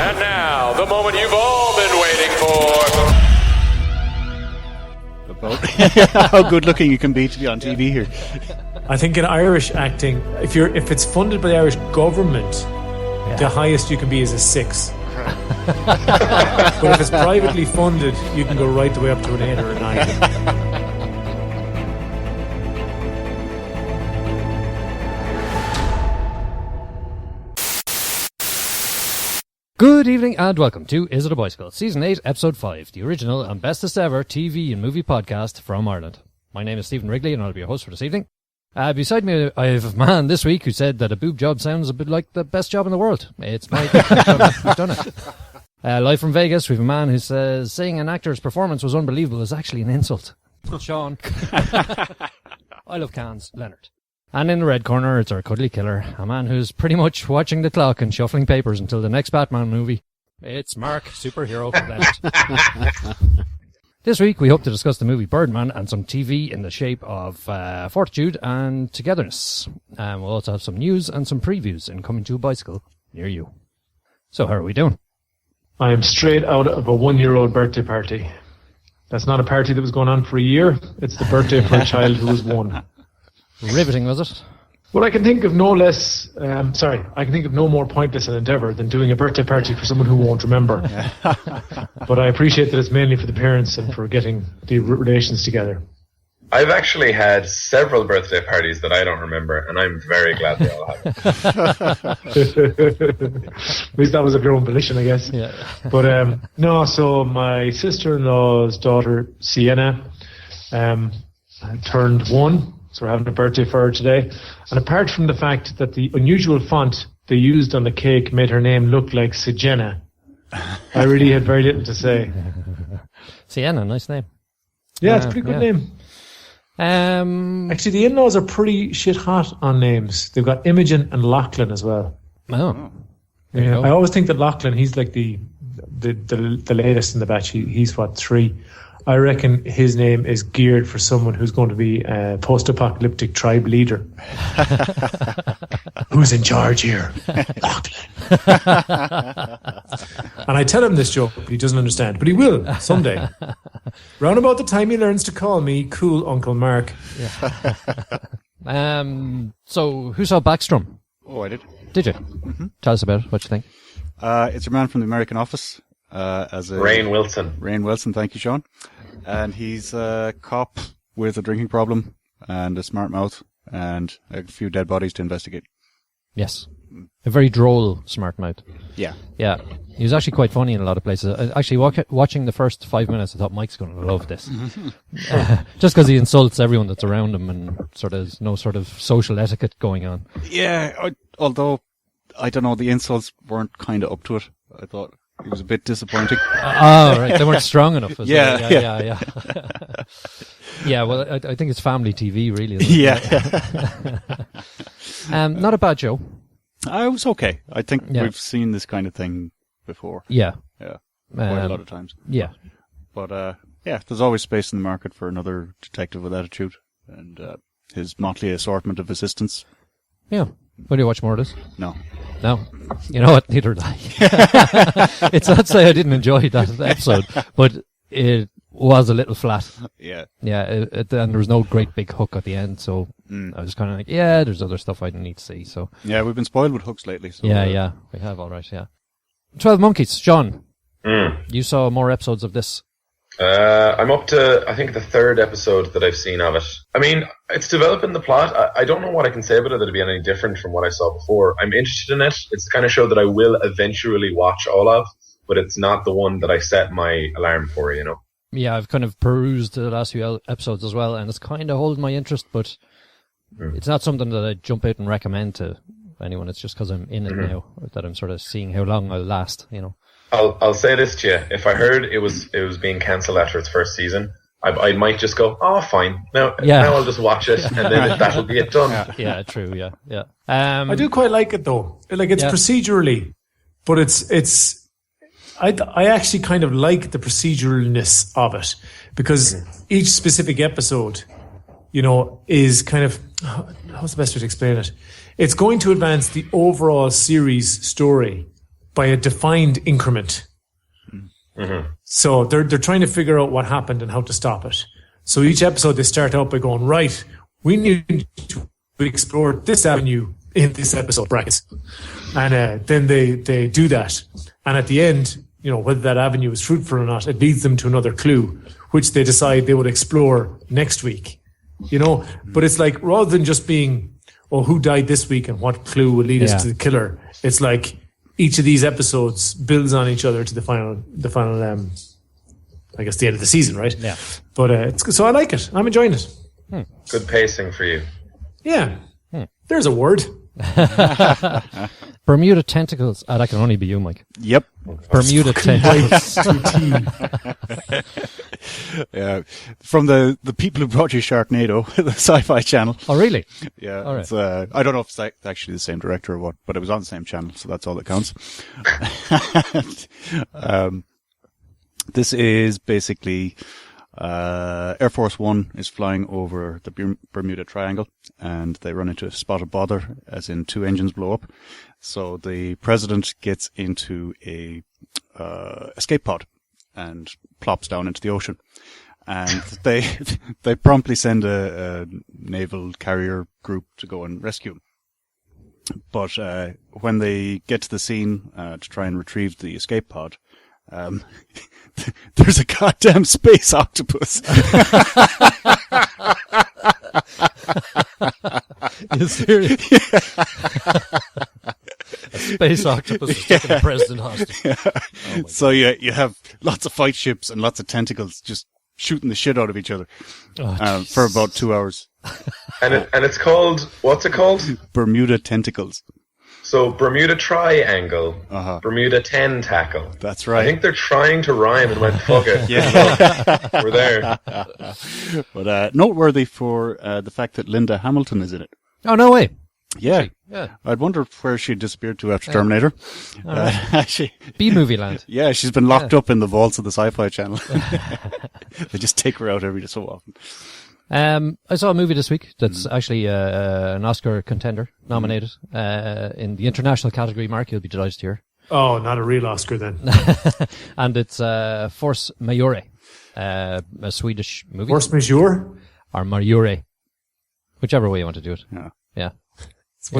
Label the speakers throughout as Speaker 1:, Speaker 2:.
Speaker 1: And now, the moment you've all been waiting for.
Speaker 2: How good looking you can be to be on TV here.
Speaker 3: I think in Irish acting, if it's funded by the Irish government, the highest you can be is a 6. But if it's privately funded, you can go right the way up to an 8 or a 9.
Speaker 4: Good evening and welcome to Is It a Bicycle, Season 8, Episode 5, the original and bestest ever TV and movie podcast from Ireland. My name is Stephen Wrigley and I'll be your host for this evening. Beside me I have a man this week who said that a boob job sounds a bit like the best job in the world. It's Mike. I've done it. Live from Vegas, we have a man who says saying an actor's performance was unbelievable is actually an insult. Sean. I love cans. Leonard. And in the red corner, it's our cuddly killer, a man who's pretty much watching the clock and shuffling papers until the next Batman movie. It's Mark, superhero Leonard. This week, we hope to discuss the movie Birdman and some TV in the shape of Fortitude and Togetherness. We'll also have some news and some previews in Coming to a Bicycle near you. So how are we doing?
Speaker 3: I am straight out of a 1-year-old birthday party. That's not a party that was going on for a year. It's the birthday for a child who was 1.
Speaker 4: Riveting, was it?
Speaker 3: Well, I can think of no more pointless an endeavour than doing a birthday party for someone who won't remember. But I appreciate that it's mainly for the parents and for getting the relations together.
Speaker 5: I've actually had several birthday parties that I don't remember, and I'm very glad they all have.
Speaker 3: At least that was of your own volition, I guess.
Speaker 4: Yeah.
Speaker 3: But no, so my sister-in-law's daughter, Sienna, turned 1. So we're having a birthday for her today. And apart from the fact that the unusual font they used on the cake made her name look like Sienna, I really had very little to say.
Speaker 4: Sienna, nice name.
Speaker 3: Yeah, it's a pretty good name. Actually, the in-laws are pretty shit hot on names. They've got Imogen and Lachlan as well.
Speaker 4: Oh.
Speaker 3: Yeah, I always think that Lachlan, he's like the latest in the batch. He's 3. I reckon his name is geared for someone who's going to be a post-apocalyptic tribe leader. Who's in charge here? Lachlan. And I tell him this joke, but he doesn't understand. But he will, someday. Round about the time he learns to call me Cool Uncle Mark.
Speaker 4: Yeah. So, who saw Backstrom?
Speaker 2: Oh, I did.
Speaker 4: Did you?
Speaker 2: Mm-hmm.
Speaker 4: Tell us about it. What you think?
Speaker 2: It's a man from the American Office.
Speaker 5: Rainn Wilson.
Speaker 2: Rainn Wilson, thank you, Sean. And he's a cop with a drinking problem and a smart mouth and a few dead bodies to investigate.
Speaker 4: Yes. A very droll smart mouth.
Speaker 2: Yeah.
Speaker 4: Yeah. He was actually quite funny in a lot of places. Actually, watching the first 5 minutes, I thought Mike's going to love this. Just because he insults everyone that's around him and sort of there's no sort of social etiquette going on.
Speaker 2: Yeah, although, I don't know, the insults weren't kind of up to it. I thought it was a bit disappointing.
Speaker 4: Oh, right. They weren't strong enough.
Speaker 2: Yeah.
Speaker 4: Yeah, well, I think it's family TV, really.
Speaker 2: Yeah.
Speaker 4: Not a bad show.
Speaker 2: I was okay. I think we've seen this kind of thing before.
Speaker 4: Yeah.
Speaker 2: Yeah. Quite a lot of times.
Speaker 4: Yeah.
Speaker 2: But, there's always space in the market for another detective with attitude and his motley assortment of assistants.
Speaker 4: Yeah. Will you watch more of this?
Speaker 2: No.
Speaker 4: You know what? Neither did I. It's not to say I didn't enjoy that episode, but it was a little flat.
Speaker 2: Yeah.
Speaker 4: Yeah, and there was no great big hook at the end, so I was kind of like, there's other stuff I need to see, so.
Speaker 2: Yeah, we've been spoiled with hooks lately, so.
Speaker 4: Yeah, we have, alright, yeah. 12 Monkeys, Sean. You saw more episodes of this.
Speaker 5: I'm up to, I think, the 3rd episode that I've seen of it. I mean, it's developing the plot. I don't know what I can say about it that'll be any different from what I saw before. I'm interested in it. It's the kind of show that I will eventually watch all of, but it's not the one that I set my alarm for, you know?
Speaker 4: Yeah, I've kind of perused the last few episodes as well, and it's kind of holding my interest, but it's not something that I'd jump out and recommend to anyone. It's just because I'm in it now that I'm sort of seeing how long I'll last, you know?
Speaker 5: I'll say this to you. If I heard it was being cancelled after its first season, I might just go, oh, fine. Now I'll just watch it, and then that'll be it done.
Speaker 4: Yeah, true, yeah.
Speaker 3: I do quite like it, though. Like, it's procedurally, but it's I actually kind of like the proceduralness of it, because each specific episode, you know, is kind of, how's the best way to explain it? It's going to advance the overall series story, by a defined increment. So they're trying to figure out what happened and how to stop it. So each episode they start out by going, right, we need to explore this avenue in this episode brackets. And then they do that. And at the end, whether that avenue is fruitful or not, it leads them to another clue, which they decide they would explore next week. But it's like, rather than just being, who died this week and what clue will lead us to the killer, it's like each of these episodes builds on each other to the final I guess the end of the season, right?
Speaker 4: Yeah.
Speaker 3: But so I like it. I'm enjoying it.
Speaker 5: Good pacing for you.
Speaker 3: Yeah. There's a word.
Speaker 4: Bermuda tentacles. That can only be you, Mike.
Speaker 2: Yep.
Speaker 4: Bermuda tentacles.
Speaker 2: Yeah, from the people who brought you Sharknado, the Sci-Fi Channel.
Speaker 4: Oh, really?
Speaker 2: Yeah.
Speaker 4: All right.
Speaker 2: It's, I don't know if it's actually the same director or what, but it was on the same channel, so that's all that counts. This is basically Air Force One is flying over the Bermuda Triangle, and they run into a spot of bother, as in 2 engines blow up. So the president gets into a escape pod and plops down into the ocean. And they promptly send a naval carrier group to go and rescue him. But when they get to the scene to try and retrieve the escape pod, there's a goddamn space octopus.
Speaker 4: You serious? A space octopus is taking the president hostage.
Speaker 2: Yeah. Oh, so you have lots of fight ships and lots of tentacles just shooting the shit out of each other for about 2 hours.
Speaker 5: And it's called, what's it called?
Speaker 2: Bermuda Tentacles.
Speaker 5: So Bermuda Triangle, Bermuda Tentacle.
Speaker 2: That's right.
Speaker 5: I think they're trying to rhyme and went, fuck it.
Speaker 2: Yeah.
Speaker 5: We're there.
Speaker 2: But noteworthy for the fact that Linda Hamilton is in it.
Speaker 4: Oh, no way.
Speaker 2: Yeah.
Speaker 4: Yeah.
Speaker 2: I'd wonder where she disappeared to after Terminator. Actually,
Speaker 4: B-movie land.
Speaker 2: Yeah, she's been locked up in the vaults of the Sci-Fi Channel. They just take her out every so often.
Speaker 4: I saw a movie this week that's actually an Oscar contender, nominated in the international category. Mark, you'll be delighted to hear.
Speaker 3: Oh, not a real Oscar then.
Speaker 4: And it's Force Majeure, a Swedish movie.
Speaker 3: Force Majeure?
Speaker 4: Or Majeure. Whichever way you want to do it.
Speaker 2: Yeah.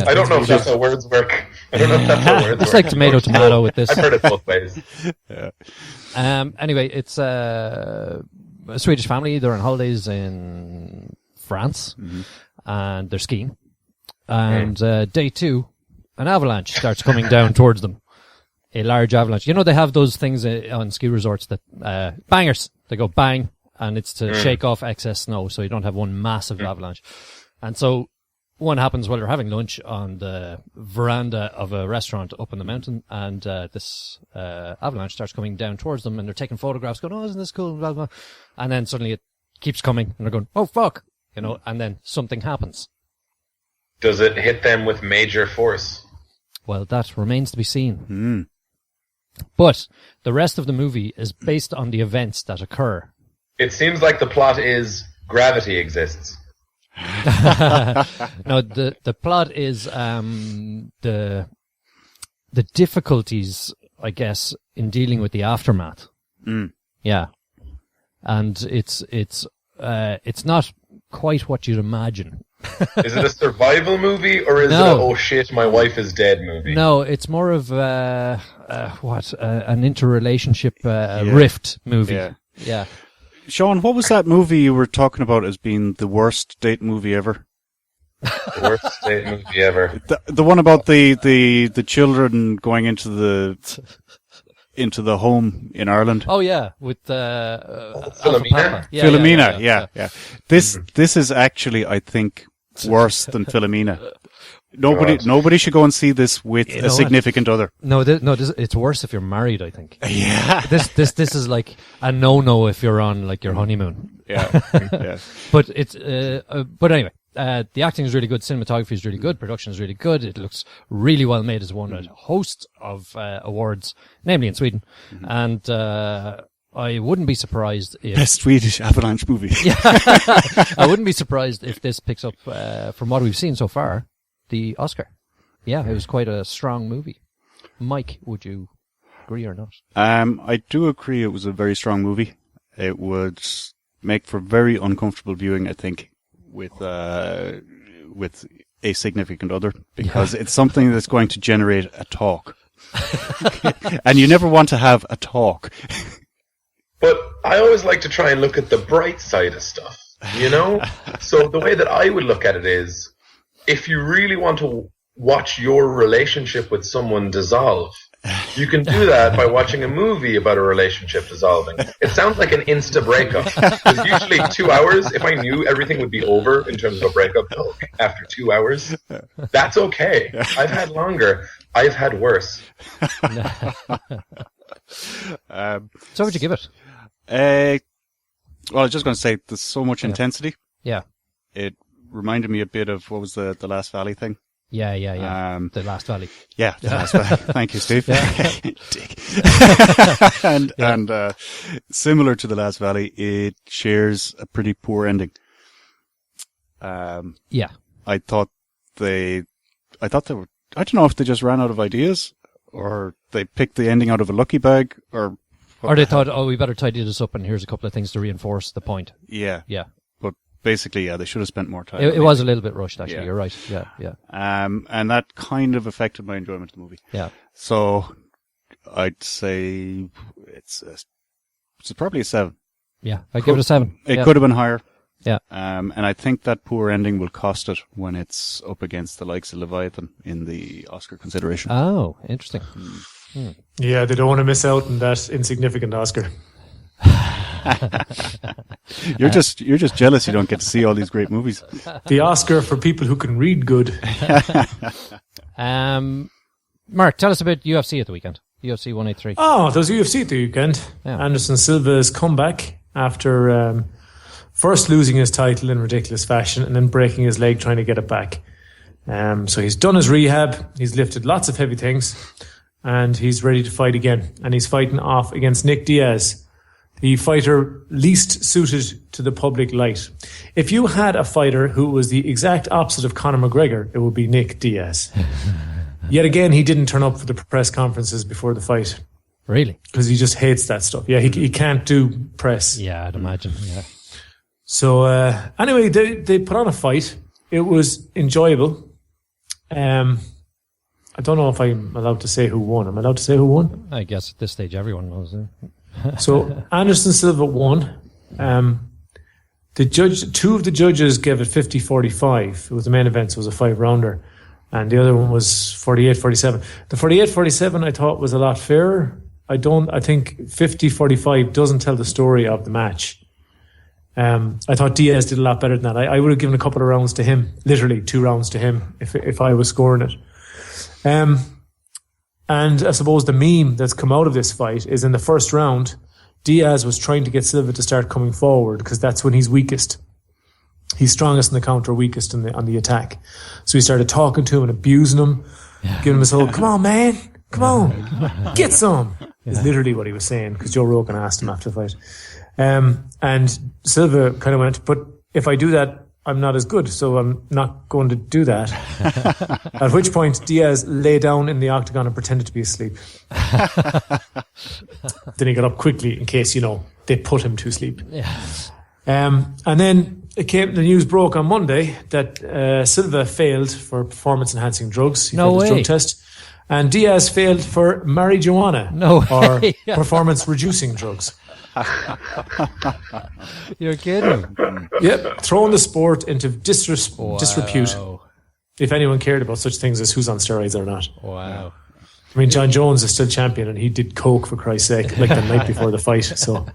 Speaker 5: I don't know if that's how words work.
Speaker 4: It's like tomato with this.
Speaker 5: I've heard it both ways.
Speaker 2: Yeah.
Speaker 4: Anyway, it's a Swedish family. They're on holidays in France, and they're skiing. And day 2, an avalanche starts coming down towards them. A large avalanche. They have those things on ski resorts that bangers. They go bang, and it's to shake off excess snow, so you don't have one massive avalanche. And so one happens while they're having lunch on the veranda of a restaurant up in the mountain, and this avalanche starts coming down towards them, and they're taking photographs, going, "Oh, isn't this cool?" Blah, blah. And then suddenly it keeps coming, and they're going, "Oh, fuck!" And then something happens.
Speaker 5: Does it hit them with major force?
Speaker 4: Well, that remains to be seen. But the rest of the movie is based on the events that occur.
Speaker 5: It seems like the plot is gravity exists.
Speaker 4: No, the plot is the difficulties, I guess, in dealing with the aftermath. Yeah, and it's not quite what you'd imagine.
Speaker 5: Is it a survival movie, or is it a "oh shit, my wife is dead" movie?
Speaker 4: No, it's more of an interrelationship rift movie. Yeah.
Speaker 2: Sean, what was that movie you were talking about as being the worst date movie ever?
Speaker 5: The worst date movie ever.
Speaker 2: The one about the children going into the home in Ireland.
Speaker 4: Oh yeah, with Philomena.
Speaker 2: Philomena, yeah. This is actually, I think, worse than Philomena. Nobody should go and see this with a significant other.
Speaker 4: No, it's worse if you're married, I think.
Speaker 2: Yeah.
Speaker 4: This is like a no if you're on like your honeymoon.
Speaker 2: Yeah. Yeah.
Speaker 4: But it's but anyway, the acting is really good, cinematography is really good, production is really good. It looks really well made. It's won a host of awards, namely in Sweden, and I wouldn't be surprised if
Speaker 2: best Swedish avalanche movie.
Speaker 4: Yeah, I wouldn't be surprised if this picks up from what we've seen so far. The Oscar. Yeah, it was quite a strong movie. Mike, would you agree or not?
Speaker 2: I do agree it was a very strong movie. It would make for very uncomfortable viewing, I think, with a significant other, because it's something that's going to generate a talk. And you never want to have a talk.
Speaker 5: But I always like to try and look at the bright side of stuff, you know? So the way that I would look at it is, if you really want to watch your relationship with someone dissolve, you can do that by watching a movie about a relationship dissolving. It sounds like an insta breakup. Because usually 2 hours, if I knew everything would be over in terms of a breakup after 2 hours, that's okay. I've had longer. I've had worse.
Speaker 4: So would you give it?
Speaker 2: Well, I was just going to say, there's so much intensity.
Speaker 4: Yeah.
Speaker 2: It reminded me a bit of, what was the Last Valley thing?
Speaker 4: Yeah. The Last Valley.
Speaker 2: Yeah, the Last Valley. Thank you, Steve. Dick. And similar to the Last Valley, it shares a pretty poor ending.
Speaker 4: Yeah.
Speaker 2: I thought they were, I don't know if they just ran out of ideas, or they picked the ending out of a lucky bag, or
Speaker 4: they thought, we better tidy this up, and here's a couple of things to reinforce the point.
Speaker 2: Yeah.
Speaker 4: Yeah.
Speaker 2: But basically, they should have spent more time.
Speaker 4: It was a little bit rushed, actually.
Speaker 2: Yeah.
Speaker 4: You're right. Yeah.
Speaker 2: And that kind of affected my enjoyment of the movie.
Speaker 4: Yeah.
Speaker 2: So I'd say it's probably a 7.
Speaker 4: Yeah. I'd give it a 7.
Speaker 2: It could have been higher.
Speaker 4: Yeah.
Speaker 2: And I think that poor ending will cost it when it's up against the likes of Leviathan in the Oscar consideration.
Speaker 4: Oh, interesting.
Speaker 3: Yeah, they don't want to miss out on that insignificant Oscar.
Speaker 2: You're just jealous you don't get to see all these great movies.
Speaker 3: The Oscar for people who can read good.
Speaker 4: Mark, tell us about UFC at the weekend. UFC 183.
Speaker 3: Oh, there was UFC at the weekend.
Speaker 4: Yeah.
Speaker 3: Anderson Silva's comeback after first losing his title in ridiculous fashion and then breaking his leg trying to get it back. So he's done his rehab. He's lifted lots of heavy things. And he's ready to fight again. And he's fighting off against Nick Diaz, the fighter least suited to the public light. If you had a fighter who was the exact opposite of Conor McGregor, it would be Nick Diaz. Yet again, he didn't turn up for the press conferences before the fight.
Speaker 4: Really?
Speaker 3: Because he just hates that stuff. Yeah, he can't do press.
Speaker 4: Yeah, I'd imagine. Yeah.
Speaker 3: So anyway, they put on a fight. It was enjoyable. I don't know if I'm allowed to say who won. Am I allowed to say who won?
Speaker 4: I guess at this stage everyone knows.
Speaker 3: So Anderson Silva won. Two of the judges gave it 50-45. It was the main event, so it was a 5-rounder. And the other one was 48-47. The 48-47 I thought was a lot fairer. I think 50-45 doesn't tell the story of the match. I thought Diaz did a lot better than that. I would have given a couple of rounds to him, literally 2 rounds to him if I was scoring it. And I suppose the meme that's come out of this fight is in the first round, Diaz was trying to get Silva to start coming forward because that's when he's weakest. He's strongest in the counter, weakest on the attack. So he started talking to him and abusing him, giving him his whole, come on, man, come on, get some. Is literally what he was saying because Joe Rogan asked him after the fight. And Silva kind of went, but if I do that, I'm not as good, so I'm not going to do that. At which point Diaz lay down in the octagon and pretended to be asleep. Then he got up quickly in case, they put him to sleep.
Speaker 4: Yeah.
Speaker 3: And then the news broke on Monday that Silva failed for performance-enhancing drugs. He failed his drug test. And Diaz failed for marijuana. Or performance-reducing drugs.
Speaker 4: You're kidding.
Speaker 3: Yep, throwing the sport into disrepute. If anyone cared about such things as who's on steroids or not.
Speaker 4: Wow.
Speaker 3: I mean, John Jones is still champion and he did coke for Christ's sake, like the night before the fight. So,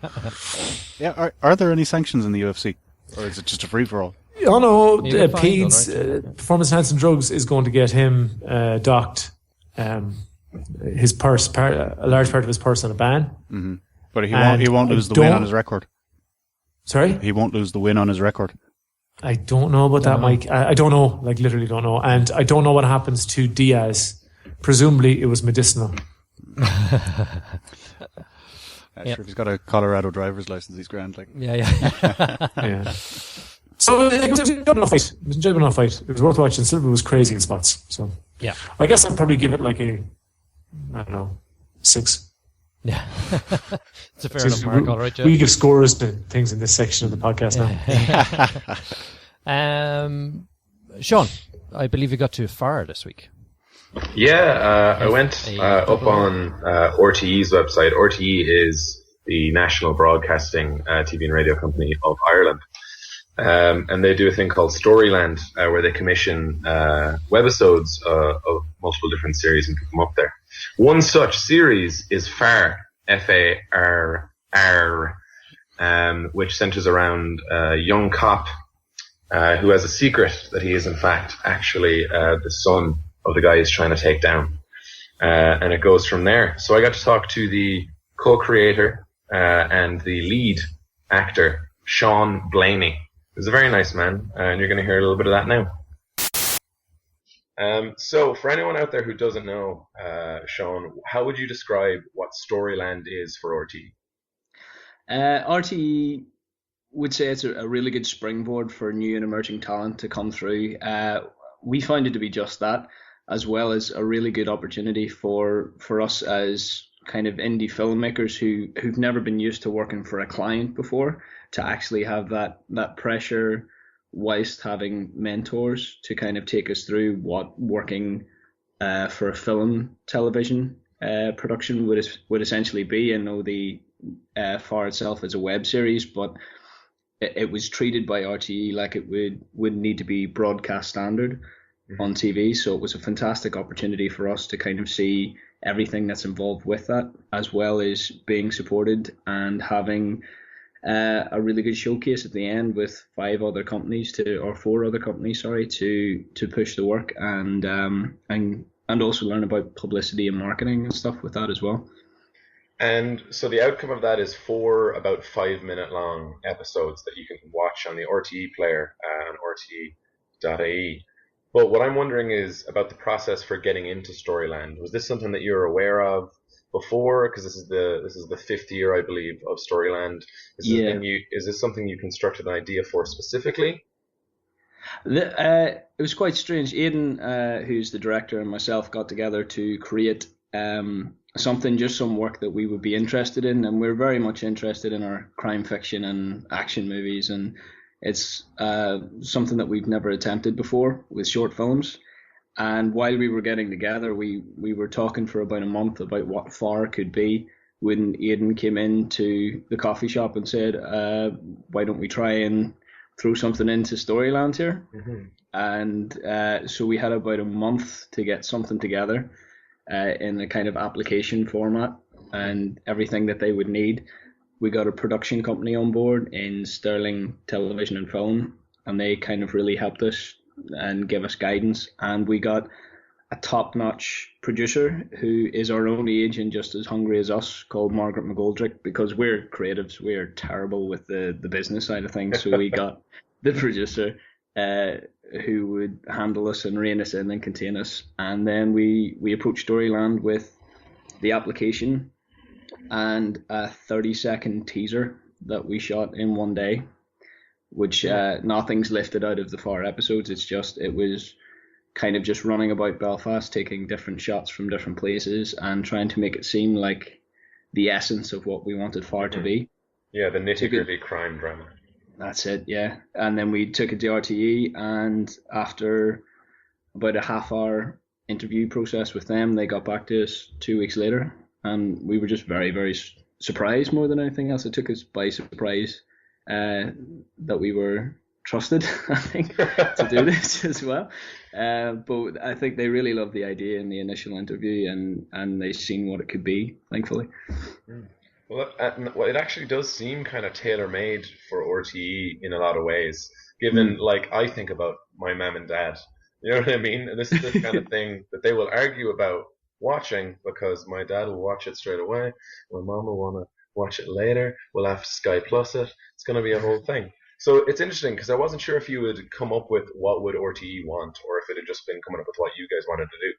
Speaker 2: yeah, are there any sanctions in the UFC? Or is it just a free-for-all?
Speaker 3: Oh no, PEDS, performance-enhancing drugs, is going to get him docked his purse, a large part of his purse on a ban.
Speaker 2: Mm-hmm. But he won't lose the win on his record.
Speaker 3: Sorry?
Speaker 2: He won't lose the win on his record.
Speaker 3: I don't know about that, Mike. I don't know, like literally don't know. And I don't know what happens to Diaz. Presumably it was medicinal.
Speaker 2: Sure, if he's got a Colorado driver's license, he's grand. Like.
Speaker 4: Yeah.
Speaker 3: Yeah. So it was a good enough fight. It was an enjoyable enough fight. It was worth watching. Silva was crazy in spots. So
Speaker 4: yeah,
Speaker 3: I guess I'd probably give it like a I don't know, 6.
Speaker 4: Yeah, it's a fair enough mark, all right, Joe.
Speaker 3: We give scores to things in this section of the podcast
Speaker 4: now. Sean, I believe you got to Far this week.
Speaker 5: Yeah, I went up on RTE's website. RTE is the national broadcasting TV and radio company of Ireland. And they do a thing called Storyland, where they commission webisodes of multiple different series and put them up there. One such series is Far, Farr, which centers around a young cop who has a secret that he is in fact actually the son of the guy he's trying to take down. And it goes from there. So I got to talk to the co-creator and the lead actor, Sean Blaney. He's a very nice man, and you're going to hear a little bit of that now. So, for anyone out there who doesn't know, Sean, how would you describe what Storyland is for RTE?
Speaker 6: RTE would say it's a really good springboard for new and emerging talent to come through. We find it to be just that, as well as a really good opportunity for us as kind of indie filmmakers who've never been used to working for a client before, to actually have that pressure whilst having mentors to kind of take us through what working for a film television production would essentially be. I know the Far itself is a web series, but it was treated by RTE like it would need to be broadcast standard on TV. So it was a fantastic opportunity for us to kind of see everything that's involved with that, as well as being supported and having a really good showcase at the end with 4 other companies to push the work and also learn about publicity and marketing and stuff with that as well.
Speaker 5: And so the outcome of that is 4 about 5-minute long episodes that you can watch on the RTE player on RTE.ie. But what I'm wondering is about the process for getting into Storyland. Was this something that you were aware of before? Because this is the 5th year, I believe, of Storyland. Is this something you constructed an idea for specifically?
Speaker 6: It was quite strange. Aidan, who's the director, and myself got together to create some work that we would be interested in, and we're very much interested in our crime fiction and action movies, and it's something that we've never attempted before with short films. And while we were getting together, we were talking for about a month about what Far could be, when Aidan came into the coffee shop and said, why don't we try and throw something into Storyland here? Mm-hmm. And so we had about a month to get something together in a kind of application format and everything that they would need. We got a production company on board in Sterling Television and Film, and they kind of really helped us and give us guidance. And we got a top-notch producer who is our own age and just as hungry as us, called Margaret McGoldrick, because we're creatives. We're terrible with the business side of things. So we got the producer who would handle us and rein us in and contain us. And then we approached Storyland with the application and a 30-second teaser that we shot in one day, which nothing's lifted out of the Far episodes. It was kind of just running about Belfast, taking different shots from different places and trying to make it seem like the essence of what we wanted Far to be.
Speaker 5: Yeah, the nitty-gritty crime drama.
Speaker 6: That's it, yeah. And then we took it to RTE, and after about a half-hour interview process with them, they got back to us 2 weeks later, and we were just very, very surprised more than anything else. It took us by surprise that we were trusted, I think, to do this as well. But I think they really loved the idea in the initial interview, and they've seen what it could be, thankfully.
Speaker 5: Well, it actually does seem kind of tailor-made for RTE in a lot of ways, given, like, I think about my mum and dad. You know what I mean? And this is the kind of thing that they will argue about watching, because my dad will watch it straight away, my mum will want to watch it later, we'll have to Sky Plus it. It's going to be a whole thing. So it's interesting, because I wasn't sure if you would come up with what would RTE want, or if it had just been coming up with what you guys wanted to do.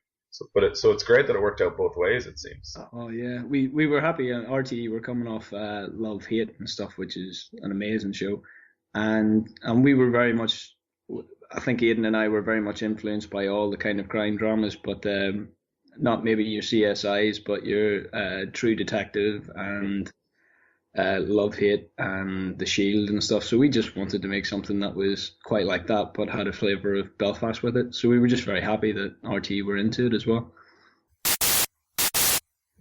Speaker 5: So it's great that it worked out both ways, it seems.
Speaker 6: Oh yeah, we were happy. RTE were coming off Love, Hate and stuff, which is an amazing show, and we were very much, I think Aidan and I were very much influenced by all the kind of crime dramas, but not maybe your CSIs, but your True Detective and Love Hate and The Shield and stuff. So we just wanted to make something that was quite like that, but had a flavour of Belfast with it. So we were just very happy that RT were into it as well.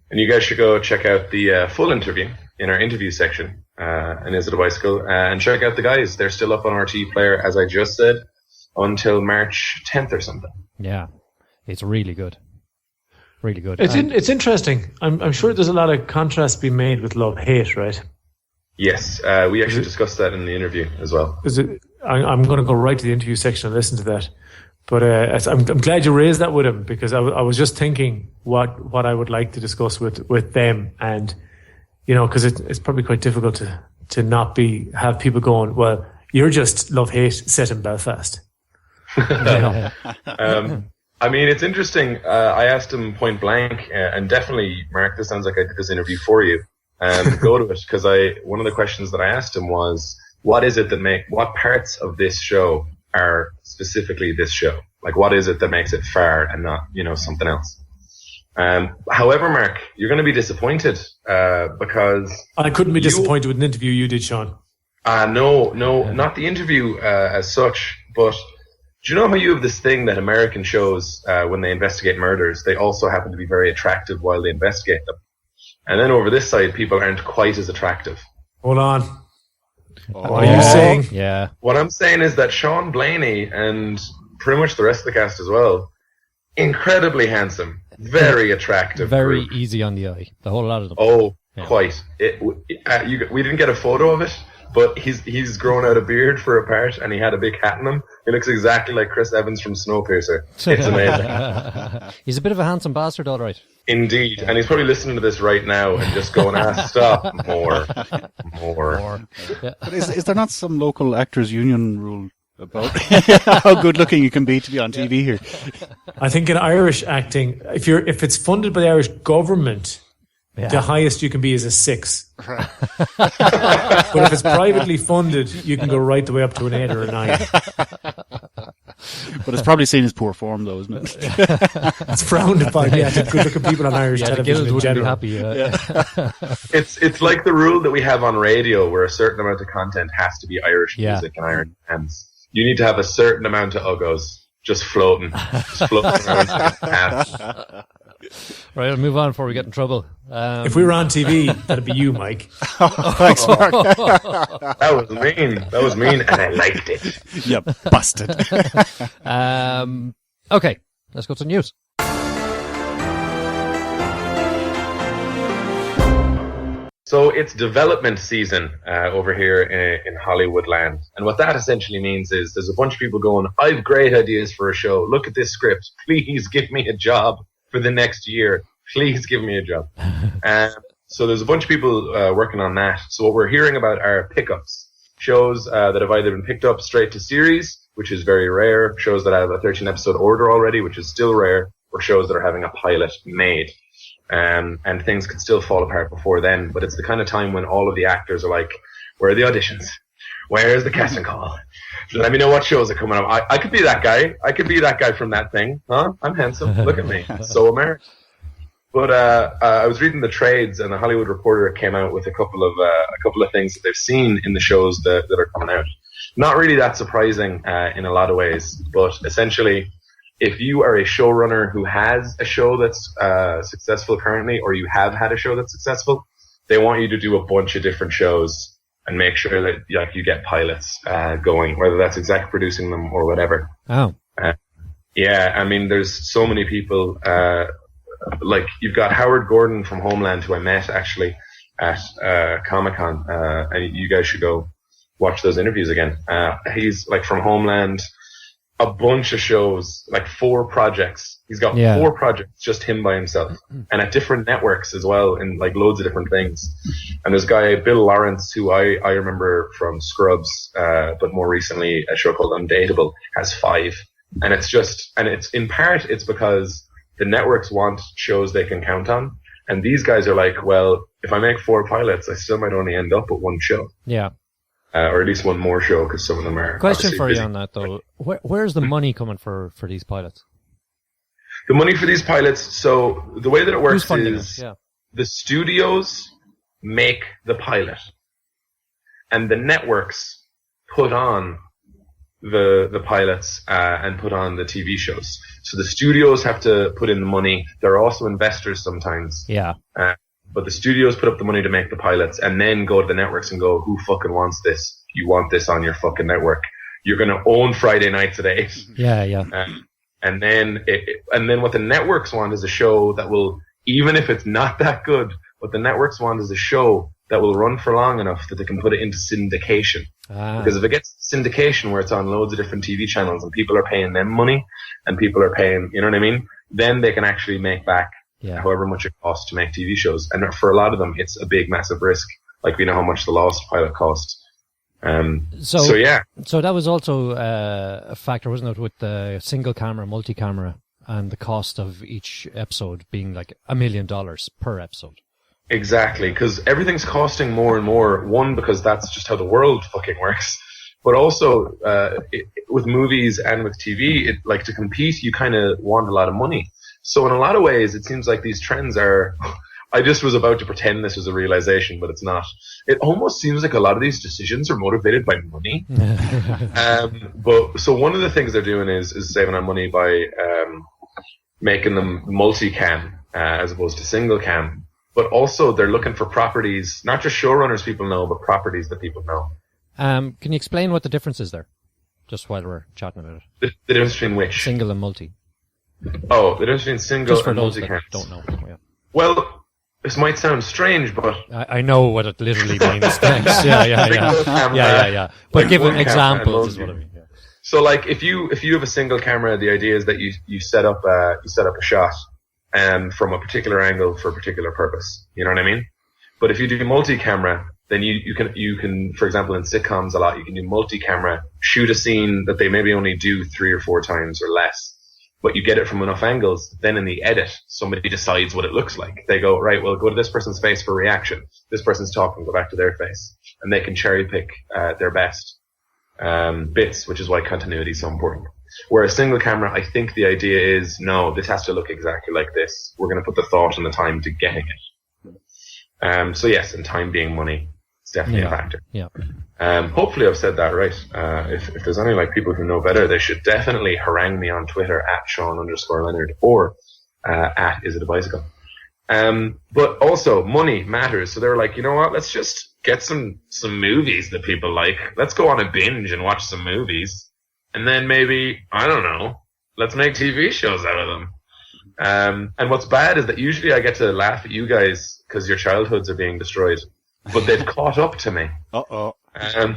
Speaker 5: And you guys should go check out the full interview in our interview section in Is It a Bicycle? And check out the guys. They're still up on RT Player, as I just said, until March 10th or something.
Speaker 4: Yeah, it's really good. Really good.
Speaker 3: It's interesting. I'm sure there's a lot of contrast being made with Love Hate, right?
Speaker 5: Yes, we actually discussed that in the interview as well.
Speaker 3: I'm going to go right to the interview section and listen to that. But I'm glad you raised that with him, because I was just thinking what I would like to discuss with them, and because it's probably quite difficult to not have people going, well, you're just Love Hate set in Belfast.
Speaker 5: I mean, it's interesting. I asked him point blank, and definitely, Mark, this sounds like I did this interview for you. Go to it, because one of the questions that I asked him was, what parts of this show are specifically this show? Like, what is it that makes it fair and not, something else? However, Mark, you're going to be disappointed because
Speaker 3: I couldn't be disappointed with an interview you did, Sean.
Speaker 5: No, not the interview as such, but do you know how you have this thing that American shows, when they investigate murders, they also happen to be very attractive while they investigate them? And then over this side, people aren't quite as attractive.
Speaker 3: Hold on. What are you saying?
Speaker 4: Yeah.
Speaker 5: What I'm saying is that Sean Blaney and pretty much the rest of the cast as well, incredibly handsome, very attractive.
Speaker 4: Very
Speaker 5: group.
Speaker 4: easy on the eye. The whole lot of them.
Speaker 5: Oh,
Speaker 4: yeah.
Speaker 5: Quite. We didn't get a photo of it, but he's grown out a beard for a part, and he had a big hat on him. He looks exactly like Chris Evans from Snowpiercer. It's amazing.
Speaker 4: He's a bit of a handsome bastard, all right.
Speaker 5: Indeed, and he's probably listening to this right now and just going, stop, more.
Speaker 4: Yeah.
Speaker 2: But is there not some local actors union rule about how good looking you can be to be on TV here?
Speaker 3: I think in Irish acting, if it's funded by the Irish government, the highest you can be is a 6. But if it's privately funded, you can go right the way up to an 8 or a 9.
Speaker 2: But it's probably seen as poor form, though, isn't it?
Speaker 3: It's frowned upon. Yeah, to good-looking people on Irish television
Speaker 4: the
Speaker 3: in
Speaker 4: guild
Speaker 3: general.
Speaker 4: wouldn't be happy.
Speaker 5: It's like the rule that we have on radio, where a certain amount of content has to be Irish music and Irish hands. You need to have a certain amount of uggos just floating around.
Speaker 4: Right, I'll move on before we get in trouble.
Speaker 3: If we were on TV, that'd be you, Mike.
Speaker 2: Thanks, Mark.
Speaker 5: That was mean, and I liked it.
Speaker 2: Yeah, busted.
Speaker 4: Okay, let's go to news.
Speaker 5: So it's development season over here in Hollywoodland. And what that essentially means is there's a bunch of people going, I've great ideas for a show. Look at this script. Please give me a job for the next year. Please give me a job. So there's a bunch of people working on that. So what we're hearing about are pickups. Shows that have either been picked up straight to series, which is very rare. Shows that have a 13-episode order already, which is still rare. Or shows that are having a pilot made. And things could still fall apart before then, but it's the kind of time when all of the actors are like, where are the auditions? Where's the casting call? Let me know what shows are coming up. I could be that guy. I could be that guy from that thing. Huh? I'm handsome. Look at me. So American. But I was reading the trades, and the Hollywood Reporter came out with a couple of things that they've seen in the shows that are coming out. Not really that surprising in a lot of ways, but essentially, if you are a showrunner who has a show that's successful currently, or you have had a show that's successful, they want you to do a bunch of different shows and make sure that you get pilots going, whether that's exec producing them or whatever.
Speaker 4: Oh.
Speaker 5: Yeah, I mean, there's so many people. Like, you've got Howard Gordon from Homeland, who I met actually at Comic-Con, and you guys should go watch those interviews again. He's like from Homeland. A bunch of shows, like 4 projects. He's got 4 projects, just him by himself. And at different networks as well, in like loads of different things. And there's a guy, Bill Lawrence, who I remember from Scrubs, but more recently a show called Undateable, has 5. And it's in part, it's because the networks want shows they can count on. And these guys are like, well, if I make 4 pilots, I still might only end up with 1 show.
Speaker 4: Yeah.
Speaker 5: Or at least 1 more show, because some of them are.
Speaker 4: Question for
Speaker 5: busy.
Speaker 4: you on that, though. Where's the money coming for these pilots?
Speaker 5: The money for these pilots, so the way that it works is
Speaker 4: Yeah.
Speaker 5: the studios make the pilot and the networks put on the pilots and put on the TV shows. So the studios have to put in the money. There are also investors sometimes.
Speaker 4: Yeah.
Speaker 5: But the studios put up the money to make the pilots and then go to the networks and go, who fucking wants this? You want this on your fucking network. You're going to own Friday nights at 8.
Speaker 4: Yeah, yeah.
Speaker 5: And then what the networks want is a show that will, even if it's not that good, what the networks want is a show that will run for long enough that they can put it into syndication. Because if it gets syndication where it's on loads of different TV channels and people are paying them money and people are paying, you know what I mean? Then they can actually make back however much it costs to make TV shows. And for a lot of them, it's a big, massive risk. Like we know how much the Lost pilot cost. So yeah.
Speaker 4: So that was also a factor, wasn't it, with the single camera, multi-camera, and the cost of each episode being like $1 million per episode.
Speaker 5: Exactly, because everything's costing more and more. One, because that's just how the world fucking works. But also, with movies and with TV, like to compete, you kind of want a lot of money. So in a lot of ways, it seems like these trends are... I just was about to pretend this was a realization, but it's not. It almost seems like a lot of these decisions are motivated by money. But so one of the things they're doing is saving on money by making them multi-cam as opposed to single-cam. But also they're looking for properties, not just showrunners people know, but properties that people know.
Speaker 4: Can you explain what the difference is there? Just while we're chatting about it.
Speaker 5: The difference between which?
Speaker 4: Single and multi.
Speaker 5: Oh, the difference between single
Speaker 4: just for
Speaker 5: and
Speaker 4: those
Speaker 5: multi-cam.
Speaker 4: that don't know. Yeah.
Speaker 5: Well, this might sound strange, but...
Speaker 4: I know what it literally means. Thanks. Yeah. But
Speaker 5: like
Speaker 4: give
Speaker 5: one
Speaker 4: examples is what I mean. Yeah.
Speaker 5: So like if you have a single camera, the idea is that you set up a shot from a particular angle for a particular purpose. You know what I mean? But if you do multi-camera, then you can, for example, in sitcoms a lot, you can do multi-camera, shoot a scene that they maybe only do 3 or 4 times or less, but you get it from enough angles. Then in the edit, somebody decides what it looks like. They go, right, well, go to this person's face for reaction. This person's talking, go back to their face. And they can cherry pick their best bits, which is why continuity is so important. Whereas single camera, I think the idea is, no, this has to look exactly like this. We're going to put the thought and the time to getting it. So yes, and time being money, it's definitely a factor.
Speaker 4: Yeah.
Speaker 5: Hopefully I've said that right. If there's any like people who know better, they should definitely harangue me on Twitter at Sean_Leonard or at Is It a Bicycle. But also money matters. So they were like, you know what? Let's just get some movies that people like. Let's go on a binge and watch some movies. And then maybe, I don't know, let's make TV shows out of them. And what's bad is that usually I get to laugh at you guys because your childhoods are being destroyed. But they've caught up to me.
Speaker 2: Uh-oh.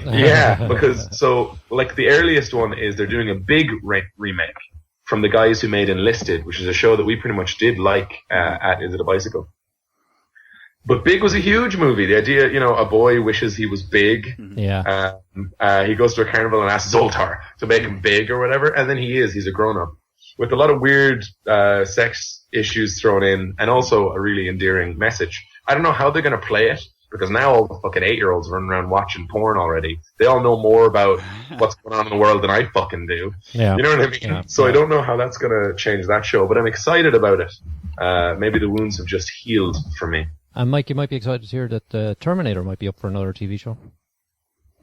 Speaker 5: Yeah, because, so, like, the earliest one is they're doing a big remake from the guys who made Enlisted, which is a show that we pretty much did like at Is It a Bicycle? But Big was a huge movie. The idea, you know, a boy wishes he was big.
Speaker 4: Yeah.
Speaker 5: He goes to a carnival and asks Zoltar to make him big or whatever, and then he's a grown-up. With a lot of weird sex issues thrown in, and also a really endearing message. I don't know how they're going to play it, because now all the fucking 8-year-olds running around watching porn already. They all know more about what's going on in the world than I fucking do.
Speaker 4: Yeah.
Speaker 5: You know what I mean?
Speaker 4: Yeah.
Speaker 5: So I don't know how that's going to change that show, but I'm excited about it. Maybe the wounds have just healed for me.
Speaker 4: And Mike, you might be excited to hear that Terminator might be up for another TV show.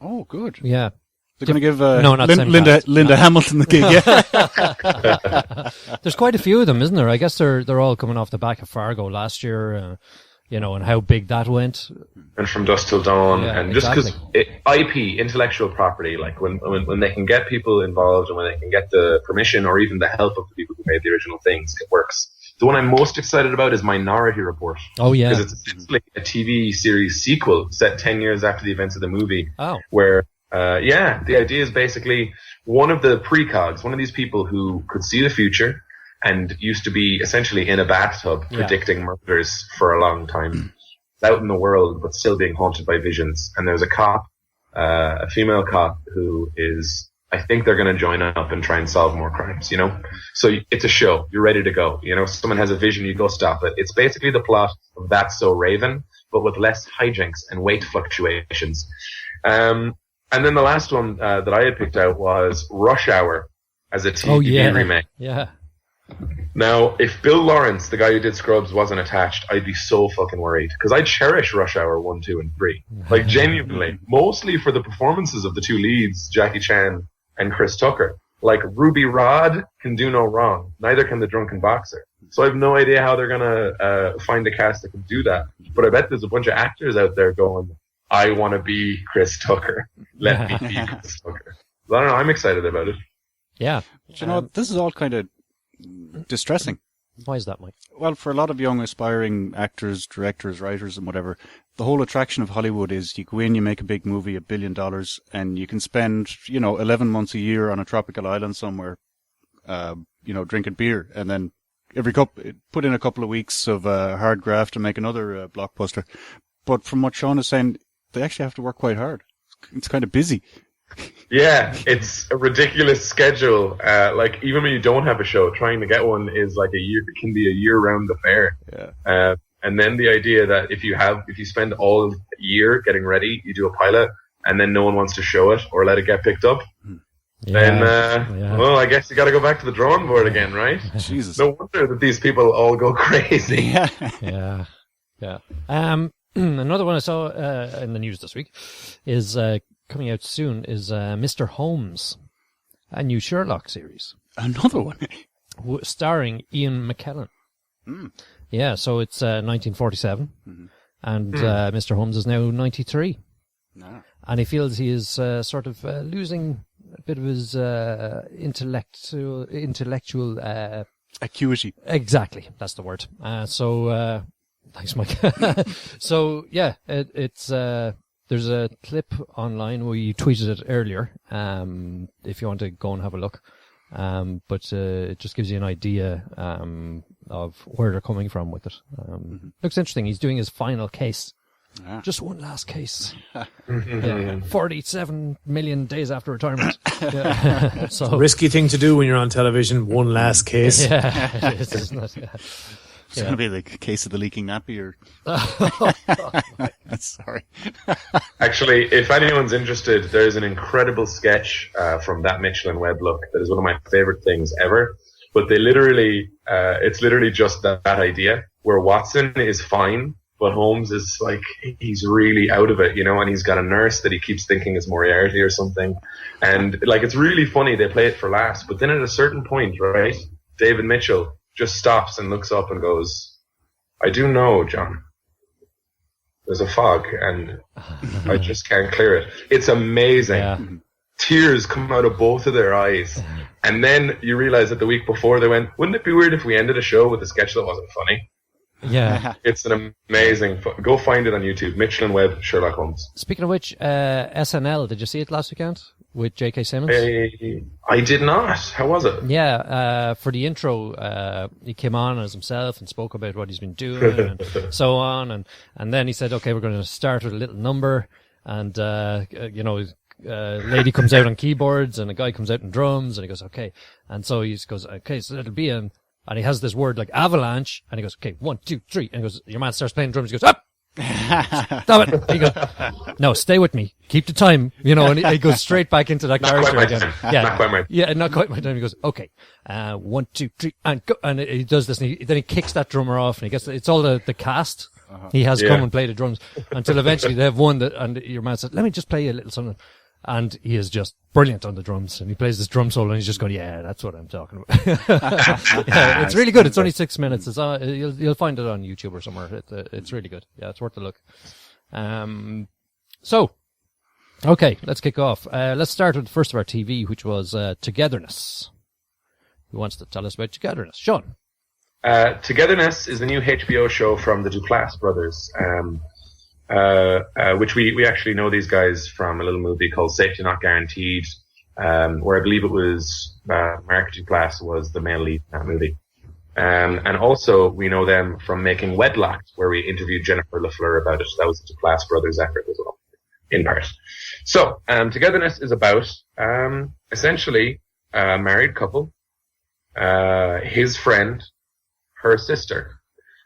Speaker 2: Oh, good.
Speaker 4: Yeah.
Speaker 2: They're going to give
Speaker 4: not same
Speaker 2: Linda Hamilton the gig, yeah?
Speaker 4: There's quite a few of them, isn't there? I guess they're all coming off the back of Fargo last year, you know, and how big that went.
Speaker 5: And From Dusk Till Dawn,
Speaker 4: Yeah,
Speaker 5: and just because
Speaker 4: exactly.
Speaker 5: IP, intellectual property, like when they can get people involved and when they can get the permission or even the help of the people who made the original things, it works. The one I'm most excited about is Minority Report.
Speaker 4: Oh, yeah.
Speaker 5: Because it's essentially a TV series sequel set 10 years after the events of the movie.
Speaker 4: Oh.
Speaker 5: Where, the idea is basically one of the precogs, one of these people who could see the future and used to be essentially in a bathtub predicting murders for a long time, out in the world, but still being haunted by visions. And there's a cop, a female cop who is, I think they're going to join up and try and solve more crimes, you know? So it's a show. You're ready to go. You know, someone has a vision, you go stop it. It's basically the plot of That's So Raven, but with less hijinks and weight fluctuations. And then the last one that I had picked out was Rush Hour as a TV remake.
Speaker 4: Yeah.
Speaker 5: Now, if Bill Lawrence, the guy who did Scrubs, wasn't attached, I'd be so fucking worried. Because I cherish Rush Hour 1, 2, and 3. Like, genuinely. Mostly for the performances of the two leads, Jackie Chan and Chris Tucker. Like, Ruby Rod can do no wrong. Neither can the drunken boxer. So I have no idea how they're going to find a cast that can do that. But I bet there's a bunch of actors out there going, I want to be Chris Tucker. Let me be Chris Tucker. I don't know. I'm excited about it.
Speaker 4: Yeah.
Speaker 2: But you know, this is all kind of distressing.
Speaker 4: Why is that, Mike?
Speaker 2: Well, for a lot of young aspiring actors, directors, writers, and whatever, the whole attraction of Hollywood is you go in, you make a big movie, $1 billion, and you can spend, 11 months a year on a tropical island somewhere, drinking beer, and then put in a couple of weeks of hard graft to make another blockbuster. But from what Sean is saying, they actually have to work quite hard. It's kind of busy.
Speaker 5: Yeah, it's a ridiculous schedule. Like, even when you don't have a show, trying to get one is like it can be a year-round affair.
Speaker 2: Yeah.
Speaker 5: And then the idea that if you spend all year getting ready, you do a pilot, and then no one wants to show it or let it get picked up, then, well, I guess you got to go back to the drawing board again, right?
Speaker 2: Jesus.
Speaker 5: No wonder that these people all go crazy.
Speaker 4: Yeah. Another one I saw in the news this week is coming out soon is Mr. Holmes, a new Sherlock series.
Speaker 2: Another one?
Speaker 4: Starring Ian McKellen. Yeah, so it's 1947, and Mr. Holmes is now 93.
Speaker 2: No.
Speaker 4: And he feels he is sort of losing a bit of his intellectual
Speaker 2: acuity.
Speaker 4: Exactly, that's the word. Thanks, Mike. So yeah, it's there's a clip online where you tweeted it earlier. If you want to go and have a look, but it just gives you an idea of where they're coming from with it. Looks interesting. He's doing his final case. Just one last case. 47 million days after retirement. So
Speaker 3: risky thing to do when you're on television. One last case.
Speaker 4: Yeah, it is, isn't it? Yeah.
Speaker 2: It's going to be the case of the leaking nappy, or... Sorry.
Speaker 5: Actually, if anyone's interested, there's an incredible sketch from That Mitchell and Webb look that is one of my favorite things ever. But they literally, it's literally just that idea where Watson is fine, but Holmes is like, he's really out of it, and he's got a nurse that he keeps thinking is Moriarty or something. And like, it's really funny. They play it for laughs. But then at a certain point, right, David Mitchell just stops and looks up and goes, I do know, John. There's a fog and I just can't clear it. It's amazing. Yeah. Tears come out of both of their eyes. And then you realize that the week before they went, wouldn't it be weird if we ended a show with a sketch that wasn't funny?
Speaker 4: Yeah.
Speaker 5: It's an amazing, go find it on YouTube. Mitchell and Webb, Sherlock Holmes.
Speaker 4: Speaking of which, SNL, did you see it last weekend with J.K. Simmons?
Speaker 5: I did not. How was it?
Speaker 4: Yeah, for the intro, he came on as himself and spoke about what he's been doing and so on. And then he said, okay, we're going to start with a little number. And, lady comes out on keyboards and a guy comes out on drums. And he goes, okay. And so he goes, okay, so it'll be in... And he has this word like avalanche, and he goes, okay, 1, 2, 3. And he goes, your man starts playing drums, he goes, up! Stop it! He goes, no, stay with me. Keep the time, and he goes straight back into that character again. Yeah, not quite my time. Yeah, not quite my time. He goes, okay, 1, 2, 3, and go. And he does this, and then he kicks that drummer off, and he gets, it's all the cast. He has come and play the drums until eventually they have one and your man said, let me just play you a little something. And he is just brilliant on the drums, and he plays this drum solo, and he's just going, "Yeah, that's what I'm talking about." Yeah, it's really good. It's only 6 minutes. It's you'll find it on YouTube or somewhere. It's really good. Yeah, it's worth a look. So, okay, let's kick off. Let's start with the first of our TV, which was Togetherness. Who wants to tell us about Togetherness? Sean.
Speaker 5: Togetherness is the new HBO show from the Duplass brothers. Which we actually know these guys from a little movie called Safety Not Guaranteed, where I believe it was Mark Duplass was the male lead in that movie. And also we know them from making Wedlocked, where we interviewed Jennifer LaFleur about it. That was the Duplass brothers' effort as well, in part. So, Togetherness is about essentially a married couple, his friend, her sister,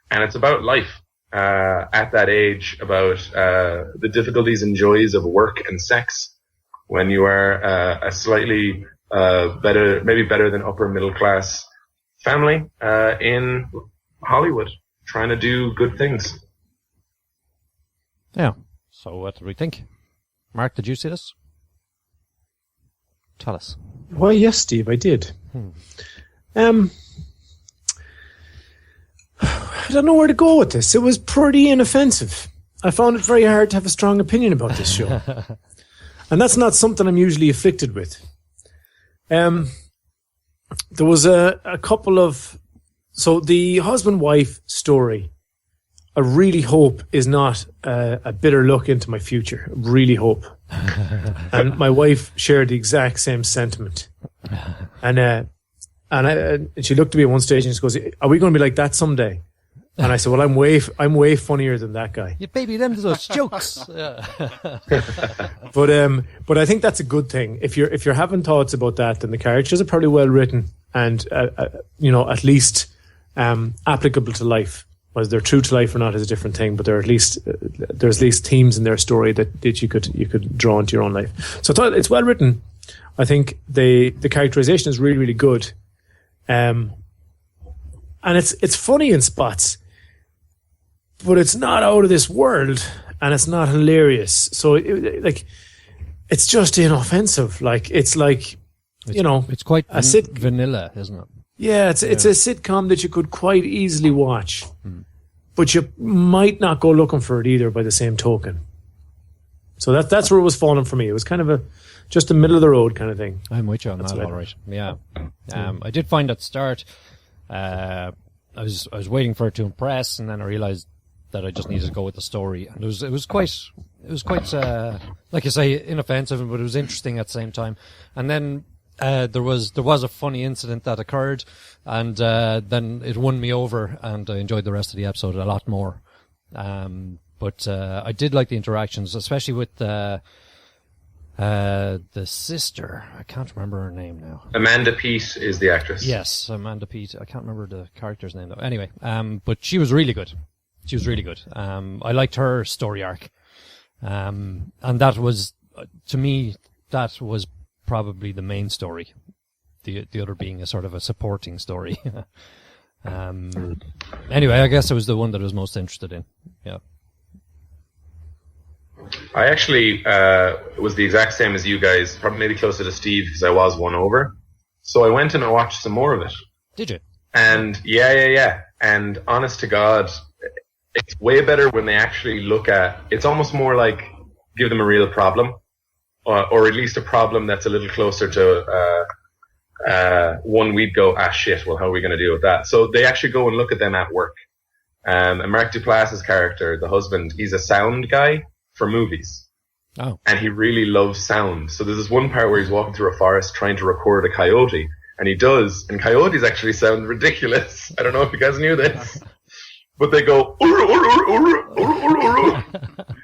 Speaker 5: and it's about life. At that age, about the difficulties and joys of work and sex when you are a slightly maybe better than upper middle class family in Hollywood trying to do good things.
Speaker 4: Yeah. So what did we think? Mark, did you see this? Tell us.
Speaker 3: Well, yes, Steve, I did. I don't know where to go with this. It was pretty inoffensive. I found it very hard to have a strong opinion about this show. And that's not something I'm usually afflicted with. There was a couple of... So the husband-wife story, I really hope is not a bitter look into my future. I really hope. And my wife shared the exact same sentiment. And she looked at me at one stage and she goes, "Are we going to be like that someday?" And I said, "Well, I'm way funnier than that guy."
Speaker 4: You baby them to those jokes. Yeah.
Speaker 3: But I think that's a good thing. If you're having thoughts about that, then the characters are probably well written and at least applicable to life. Whether they're true to life or not is a different thing, but there's at least themes in their story that you could draw into your own life. So I thought it's well written. I think the characterization is really, really good. And it's funny in spots, but it's not out of this world and it's not hilarious. So it's just inoffensive. It's quite vanilla, isn't it? Yeah, it's a sitcom that you could quite easily watch, but you might not go looking for it either by the same token. So that's where it was falling for me. It was kind of just a middle of the road kind of thing.
Speaker 4: I'm with you on that, all right. Yeah. I did find at the start, I was waiting for it to impress, and then I realized that I just needed to go with the story. And it was quite like you say, inoffensive, but it was interesting at the same time. And then there was a funny incident that occurred, and then it won me over, and I enjoyed the rest of the episode a lot more. But I did like the interactions, especially with the sister. I can't remember her name now.
Speaker 5: Amanda Peet is the actress.
Speaker 4: Yes, Amanda Peet. I can't remember the character's name though. Anyway, but she was really good. I liked her story arc. And that was, to me, that was probably the main story. The other being a sort of a supporting story. Anyway, I guess it was the one that I was most interested in. Yeah.
Speaker 5: I actually was the exact same as you guys, probably maybe closer to Steve because I was won over. So I went and I watched some more of it.
Speaker 4: Did you?
Speaker 5: And yeah. And honest to God, it's way better when they actually look at, it's almost more like give them a real problem, or at least a problem that's a little closer to one we'd go, shit, well, how are we going to deal with that? So they actually go and look at them at work. And Mark Duplass's character, the husband, he's a sound guy for movies.
Speaker 4: Oh.
Speaker 5: And he really loves sound. So there's this one part where he's walking through a forest trying to record a coyote, and he does, and coyotes actually sound ridiculous. I don't know if you guys knew this. But they go, uru, uru, uru, uru, uru, uru.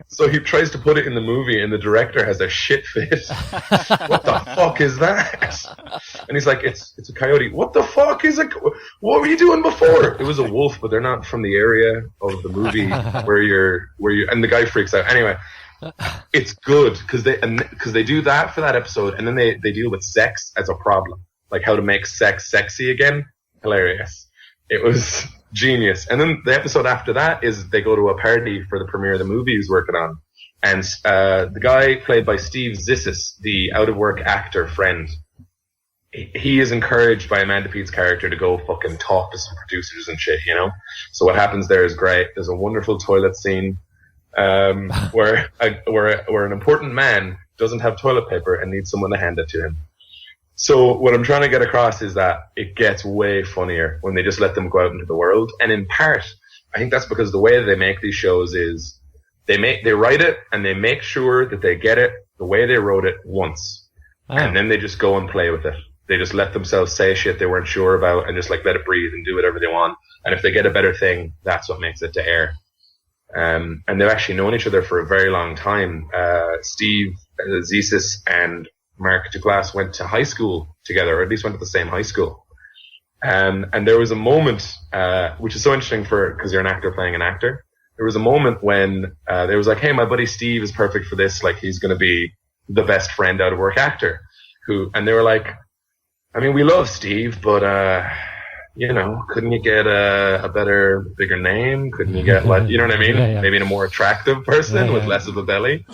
Speaker 5: So he tries to put it in the movie, and the director has a shit fit. What the fuck is that? And he's like, it's a coyote. What the fuck is it? What were you doing before? It was a wolf, but they're not from the area of the movie where you're, and the guy freaks out. Anyway, it's good because they do that for that episode, and then they deal with sex as a problem, like how to make sex sexy again. Hilarious. It was genius. And then the episode after that is they go to a party for the premiere of the movie he's working on. And the guy played by Steve Zissis, the out-of-work actor friend, he is encouraged by Amanda Peet's character to go fucking talk to some producers and shit, you know? So what happens there is great. There's a wonderful toilet scene where an important man doesn't have toilet paper and needs someone to hand it to him. So what I'm trying to get across is that it gets way funnier when they just let them go out into the world. And in part, I think that's because the way they make these shows is they write it and they make sure that they get it the way they wrote it once. Oh. And then they just go and play with it. They just let themselves say shit they weren't sure about and just like let it breathe and do whatever they want. And if they get a better thing, that's what makes it to air. And they've actually known each other for a very long time. Steve Zissis and Mark Duplass went to high school together, or at least went to the same high school. And there was a moment, which is so interesting because you're an actor playing an actor. There was a moment when they was like, hey, my buddy Steve is perfect for this. Like, he's going to be the best friend out of work actor. And they were like, I mean, we love Steve, but couldn't you get a better, bigger name? Couldn't you get, like, you know what I mean?
Speaker 4: Yeah.
Speaker 5: Maybe a more attractive person with less of a belly.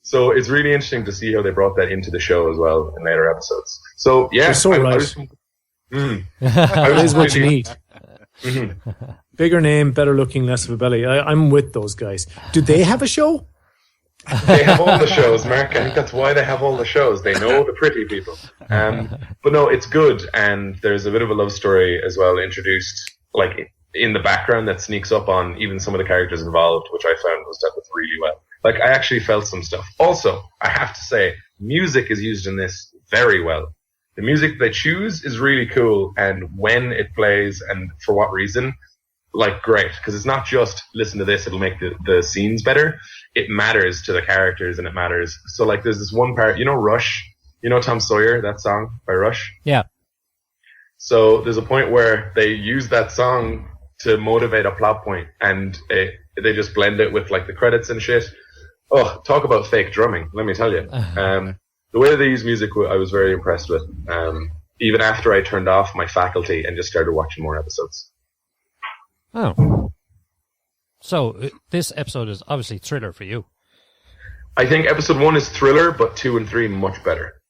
Speaker 5: So it's really interesting to see how they brought that into the show as well in later episodes. So yeah,
Speaker 3: You're so right. It is what you need. Bigger name, better looking, less of a belly. I'm with those guys. Do they have a show?
Speaker 5: They have all the shows, Mark. I think that's why they have all the shows. They know the pretty people. But no, it's good. And there's a bit of a love story as well introduced, like, in the background that sneaks up on even some of the characters involved, which I found was dealt with really well. Like, I actually felt some stuff. Also, I have to say, music is used in this very well. The music they choose is really cool, and when it plays and for what reason, like, great. Because it's not just, listen to this, it'll make the scenes better. It matters to the characters, and it matters. So, like, there's this one part, Rush? Tom Sawyer, that song by Rush?
Speaker 4: Yeah.
Speaker 5: So there's a point where they use that song to motivate a plot point, and they just blend it with, like, the credits and shit. Oh, talk about fake drumming, let me tell you. The way they use music, I was very impressed with, even after I turned off my faculty and just started watching more episodes.
Speaker 4: Oh. So, this episode is obviously thriller for you.
Speaker 5: I think episode 1 is thriller, but 2 and 3 much better.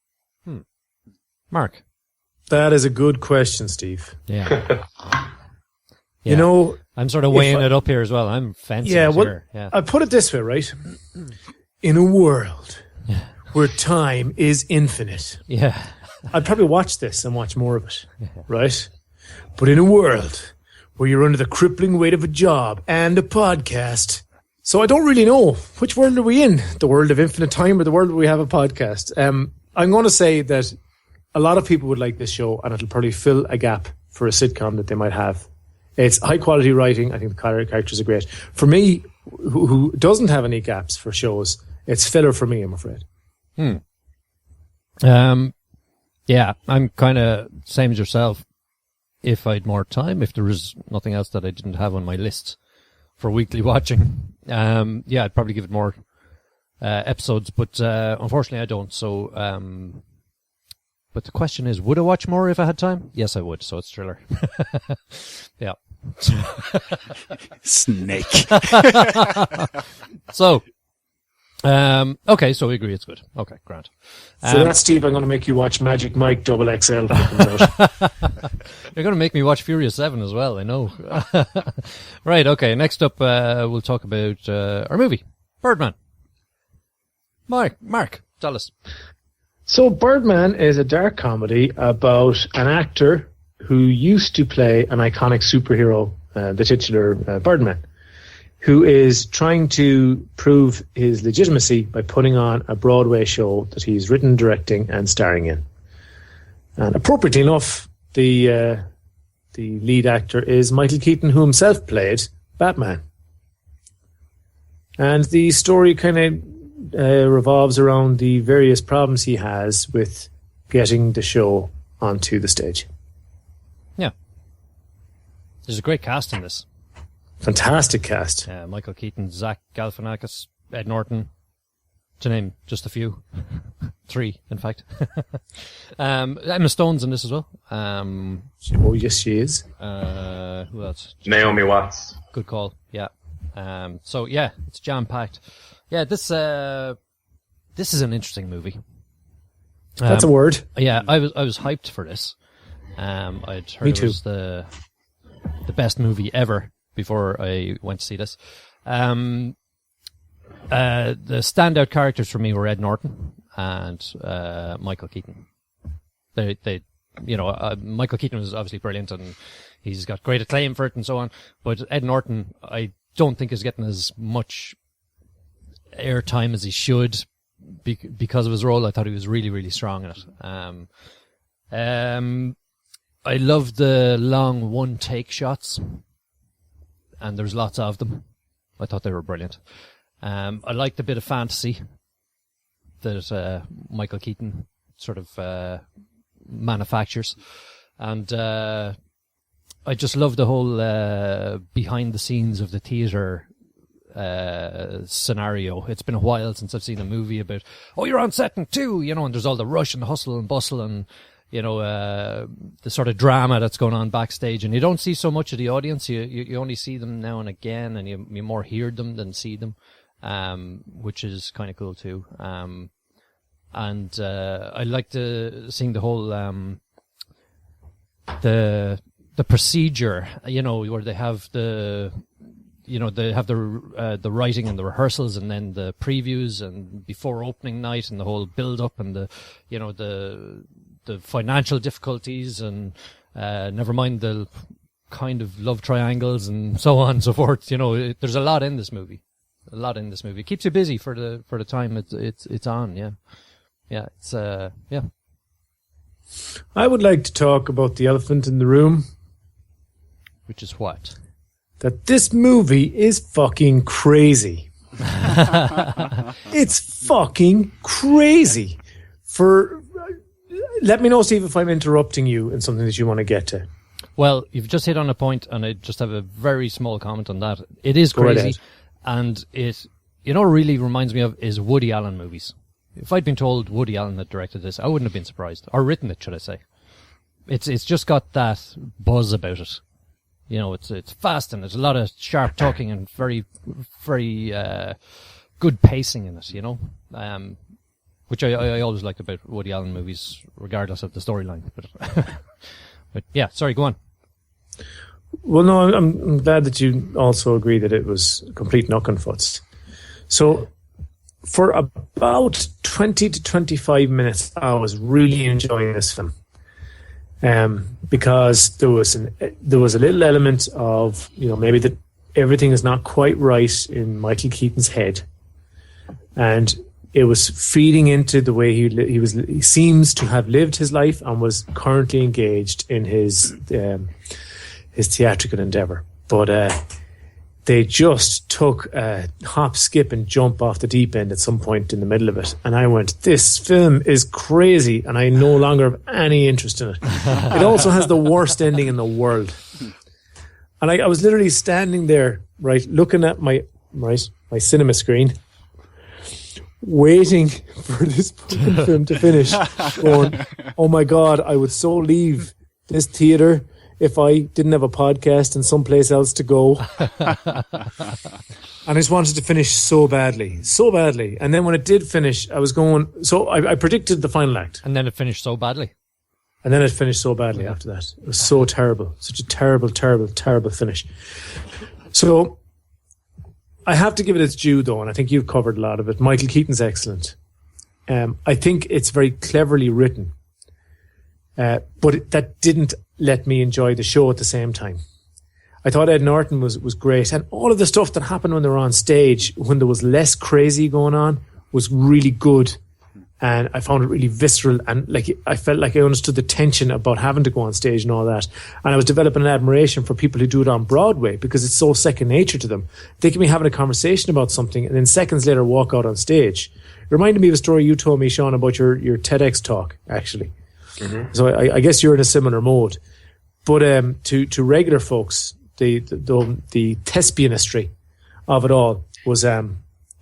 Speaker 4: Mark?
Speaker 3: That is a good question, Steve.
Speaker 4: Yeah. I'm sort of weighing it up here as well. I'm fancy here. Yeah.
Speaker 3: I put it this way, right? In a world where time is infinite.
Speaker 4: Yeah.
Speaker 3: I'd probably watch this and watch more of it, right? But in a world where you're under the crippling weight of a job and a podcast. So I don't really know, which world are we in? The world of infinite time or the world where we have a podcast? I'm going to say that a lot of people would like this show, and it'll probably fill a gap for a sitcom that they might have. It's high quality writing. I think the characters are great. For me, who doesn't have any gaps for shows, it's filler for me, I'm afraid.
Speaker 4: Yeah, I'm kind of same as yourself. If I had more time, if there was nothing else that I didn't have on my list for weekly watching, I'd probably give it more episodes, but unfortunately I don't. So, but the question is, would I watch more if I had time? Yes, I would. So it's thriller. Yeah.
Speaker 2: Snake.
Speaker 4: So, okay, so we agree it's good. Okay, grand.
Speaker 3: So that's Steve. I'm going to make you watch Magic Mike XXL.
Speaker 4: You're going to make me watch Furious 7 as well, I know. Right, okay, next up we'll talk about our movie, Birdman. Mark, tell us.
Speaker 3: So Birdman is a dark comedy about an actor who used to play an iconic superhero, the titular Birdman, who is trying to prove his legitimacy by putting on a Broadway show that he's written, directing, and starring in. And appropriately enough, the lead actor is Michael Keaton, who himself played Batman. And the story kind of revolves around the various problems he has with getting the show onto the stage.
Speaker 4: Yeah. There's a great cast in this.
Speaker 3: Fantastic cast.
Speaker 4: Michael Keaton, Zach Galifianakis, Ed Norton, to name just a few. 3, in fact. Emma Stone's in this as well.
Speaker 3: Oh, yes, she is.
Speaker 4: Who else?
Speaker 5: Naomi Watts.
Speaker 4: Good call, yeah. So, yeah, it's jam-packed. Yeah, this is an interesting movie.
Speaker 3: That's a word.
Speaker 4: Yeah, I was hyped for this. I'd heard it was the best movie ever before I went to see this. The standout characters for me were Ed Norton and Michael Keaton. Michael Keaton was obviously brilliant and he's got great acclaim for it and so on. But Ed Norton, I don't think is getting as much airtime as he should because of his role. I thought he was really, really strong in it. I love the long one-take shots, and there's lots of them. I thought they were brilliant. I liked the bit of fantasy that Michael Keaton sort of manufactures, and I just love the whole behind the scenes of the theatre scenario. It's been a while since I've seen a movie about, you're on set in 2, and there's all the rush and the hustle and bustle and, the sort of drama that's going on backstage, and you don't see so much of the audience. You only see them now and again, and you more hear them than see them, which is kind of cool too. And I like seeing the whole the procedure, where they have the writing and the rehearsals, and then the previews, and before opening night, and the whole build up, and the financial difficulties, and never mind the kind of love triangles and so on and so forth. There's a lot in this movie. It keeps you busy for the time it's on. Yeah. It's yeah.
Speaker 3: I would like to talk about the elephant in the room.
Speaker 4: Which is what?
Speaker 3: That this movie is fucking crazy. It's fucking crazy. Let me know, Steve, if I'm interrupting you in something that you want to get to.
Speaker 4: Well, you've just hit on a point, and I just have a very small comment on that. It is crazy, and it, really reminds me of is Woody Allen movies. If I'd been told Woody Allen had directed this, I wouldn't have been surprised, or written it, should I say. It's just got that buzz about it. It's fast, and there's a lot of sharp talking and very, very good pacing in it, which I always liked about Woody Allen movies, regardless of the storyline. But yeah, sorry, go on.
Speaker 3: Well, no, I'm glad that you also agree that it was complete knucklefuts. So, for about 20 to 25 minutes, I was really enjoying this film. Because there was a little element of, maybe that everything is not quite right in Michael Keaton's head. And it was feeding into the way he seems to have lived his life and was currently engaged in his theatrical endeavor. But they just took a hop, skip, and jump off the deep end at some point in the middle of it. And I went, this film is crazy, and I no longer have any interest in it. It also has the worst ending in the world. And I was literally standing there, right, looking at my cinema screen, waiting for this fucking film to finish, going, oh my God, I would so leave this theater if I didn't have a podcast and someplace else to go. And I just wanted to finish so badly. And then when it did finish, I was going, so I predicted the final act.
Speaker 4: And then it finished so badly.
Speaker 3: After that. It was so terrible. Such a terrible, terrible, terrible finish. So I have to give it its due, though, and I think you've covered a lot of it. Michael Keaton's excellent. I think it's very cleverly written. But that didn't let me enjoy the show at the same time. I thought Ed Norton was great, and all of the stuff that happened when they were on stage, when there was less crazy going on, was really good. And I found it really visceral, and I felt like I understood the tension about having to go on stage and all that. And I was developing an admiration for people who do it on Broadway, because it's so second nature to them. They can be having a conversation about something and then seconds later walk out on stage. It reminded me of a story you told me, Sean, about your TEDx talk, actually. Mm-hmm. So I guess you're in a similar mode. But to regular folks, the thespianistry of it all was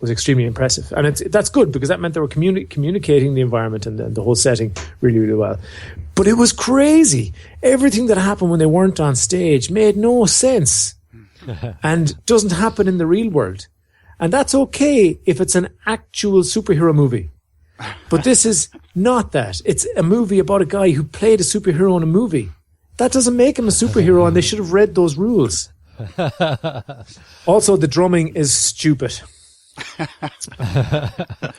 Speaker 3: extremely impressive. And that's good, because that meant they were communicating the environment and the whole setting really, really well. But it was crazy. Everything that happened when they weren't on stage made no sense and doesn't happen in the real world. And that's okay if it's an actual superhero movie. But this is not that. It's a movie about a guy who played a superhero in a movie. That doesn't make him a superhero, and they should have read those rules. Also, the drumming is stupid.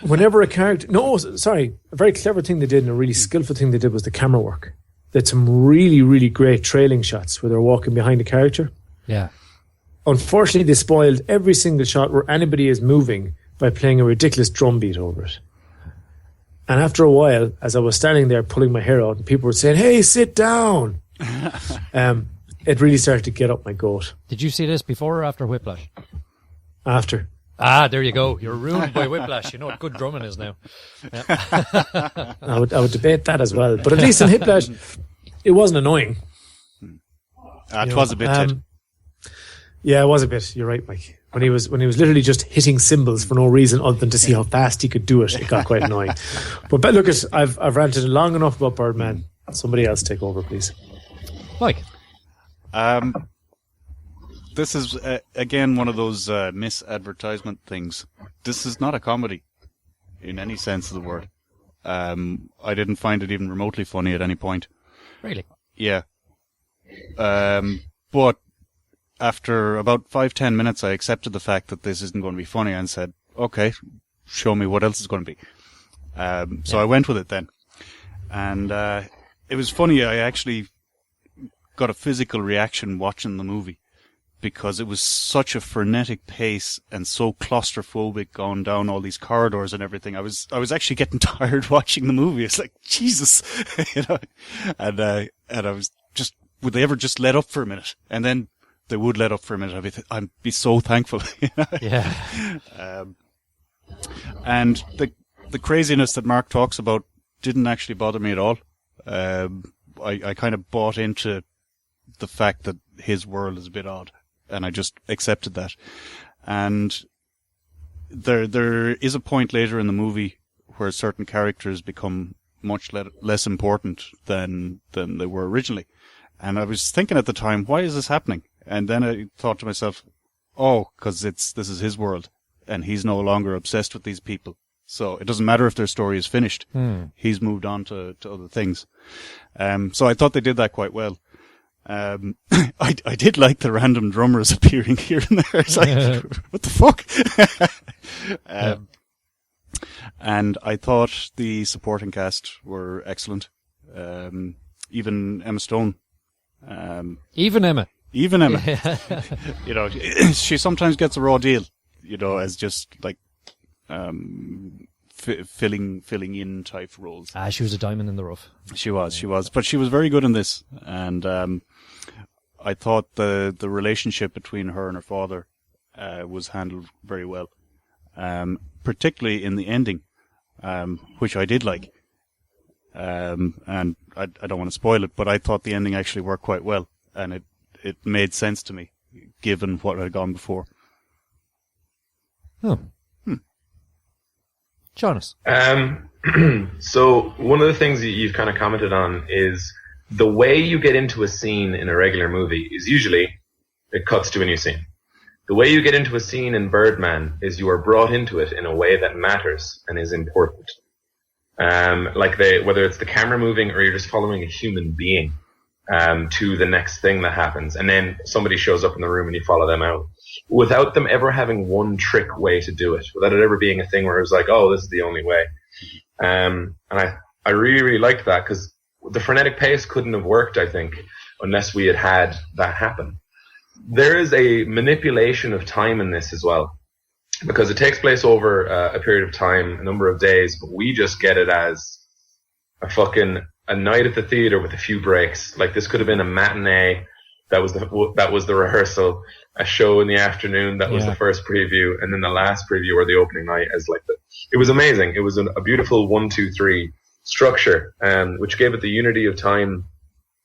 Speaker 3: Whenever a character... No, sorry. A very clever thing they did, and a really skillful thing they did, was the camera work. They had some really, really great trailing shots where they're walking behind a character.
Speaker 4: Yeah.
Speaker 3: Unfortunately, they spoiled every single shot where anybody is moving by playing a ridiculous drum beat over it. And after a while, as I was standing there pulling my hair out, and people were saying, "Hey, sit down," it really started to get up my goat.
Speaker 4: Did you see this before or after Whiplash?
Speaker 3: After.
Speaker 4: Ah, there you go. You're ruined by Whiplash. You know what good drumming is now. Yeah.
Speaker 3: I would debate that as well. But at least in Whiplash, it wasn't annoying.
Speaker 2: It was a bit.
Speaker 3: Yeah, it was a bit. You're right, Mike. When he was literally just hitting cymbals for no reason other than to see how fast he could do it, it got quite annoying. But look, I've ranted long enough about Birdman. Somebody else take over, please.
Speaker 4: Mike.
Speaker 2: This is, again, one of those misadvertisement things. This is not a comedy in any sense of the word. I didn't find it even remotely funny at any point.
Speaker 4: Really?
Speaker 2: Yeah. But after about 5-10 minutes, I accepted the fact that this isn't going to be funny and said, okay, show me what else is going to be. So I went with it then. And it was funny, I actually got a physical reaction watching the movie because it was such a frenetic pace and so claustrophobic going down all these corridors and everything. I was actually getting tired watching the movie. It's like, Jesus, you know, and I was just, would they ever just let up for a minute? And then they would let up for a minute. I'd be so thankful. You know?
Speaker 4: Yeah.
Speaker 2: And the craziness that Mark talks about didn't actually bother me at all. I kind of bought into the fact that his world is a bit odd, and I just accepted that. And there is a point later in the movie where certain characters become much less important than they were originally. And I was thinking at the time, why is this happening? And then I thought to myself, oh, because this is his world, and he's no longer obsessed with these people. So it doesn't matter if their story is finished. He's moved on to other things. So I thought they did that quite well. I did like the random drummers appearing here and there. It's like, what the fuck? And I thought the supporting cast were excellent. Even Emma Stone.
Speaker 4: Even Emma.
Speaker 2: You know, she sometimes gets a raw deal, you know, as just like, filling in type roles.
Speaker 4: She was a diamond in the rough.
Speaker 2: She was, but she was very good in this, and I thought the relationship between her and her father was handled very well, particularly in the ending, which I did like. And I don't want to spoil it, but I thought the ending actually worked quite well, and it made sense to me, given what had gone before.
Speaker 4: Oh. Jonas.
Speaker 5: So one of the things that you've kind of commented on is the way you get into a scene in a regular movie is usually it cuts to a new scene. The way you get into a scene in Birdman is you are brought into it in a way that matters and is important. Whether it's the camera moving or you're just following a human being to the next thing that happens, and then somebody shows up in the room and you follow them out, without them ever having one trick way to do it, without it ever being a thing where it was like, oh, this is the only way. And I really, really liked that, because the frenetic pace couldn't have worked, I think, unless we had that happen. There is a manipulation of time in this as well, because it takes place over a period of time, a number of days, but we just get it as a night at the theater with a few breaks. Like, this could have been a matinee. That was the rehearsal, a show in the afternoon. That was the first preview, and then the last preview or the opening night as it was amazing. It was a beautiful 1-2-3 structure, which gave it the unity of time,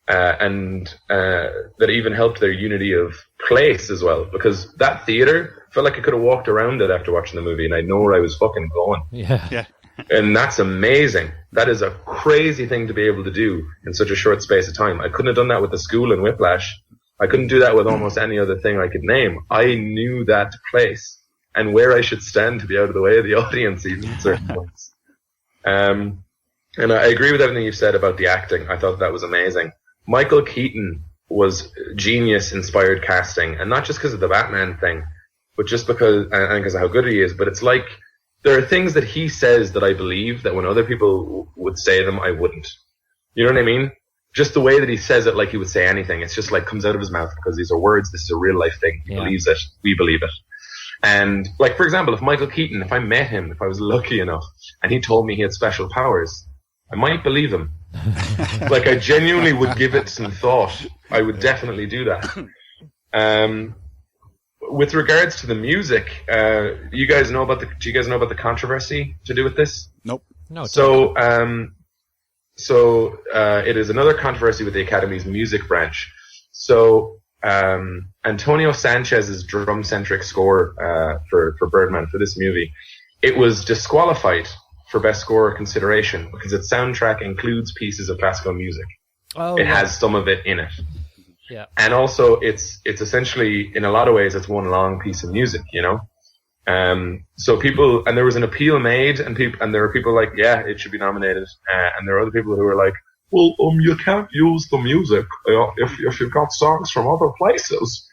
Speaker 5: and that even helped their unity of place as well. Because that theater felt like I could have walked around it after watching the movie, and I know where I was fucking going.
Speaker 4: Yeah.
Speaker 5: And that's amazing. That is a crazy thing to be able to do in such a short space of time. I couldn't have done that with the school and Whiplash. I couldn't do that with almost any other thing I could name. I knew that place and where I should stand to be out of the way of the audience even at certain points. And I agree with everything you've said about the acting. I thought that was amazing. Michael Keaton was genius-inspired casting, and not just because of the Batman thing, but just because of how good he is. But it's like, there are things that he says that I believe that when other people would say them, I wouldn't. You know what I mean? Just the way that he says it, like he would say anything. It's just like comes out of his mouth because these are words. This is a real life thing. He believes it. We believe it. And like, for example, if Michael Keaton, if I met him, if I was lucky enough and he told me he had special powers, I might believe him. Like, I genuinely would give it some thought. I would definitely do that. With regards to the music, do you guys know about the controversy to do with this?
Speaker 2: Nope.
Speaker 4: No.
Speaker 5: So it is another controversy with the Academy's music branch. So Antonio Sanchez's drum-centric score for Birdman, for this movie, it was disqualified for Best Score consideration because its soundtrack includes pieces of classical music.
Speaker 4: Oh,
Speaker 5: it has some of it in it.
Speaker 4: Yeah.
Speaker 5: And also, it's essentially, in a lot of ways, it's one long piece of music, you know? So people, and there was an appeal made, and there were people like, yeah, it should be nominated. And there are other people who were like, well, you can't use the music if you've got songs from other places.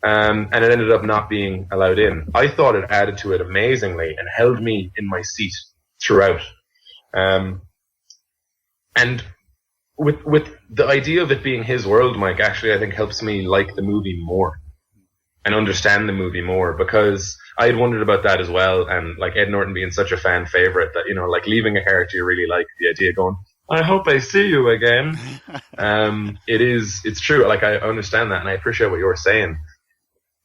Speaker 5: And it ended up not being allowed in. I thought it added to it amazingly and held me in my seat throughout. And with the idea of it being his world, Mike, actually I think helps me like the movie more and understand the movie more, because I had wondered about that as well. And like Ed Norton being such a fan favorite that, you know, like leaving a character you really like, the idea going, I hope I see you again. It's true. Like I understand that and I appreciate what you were saying.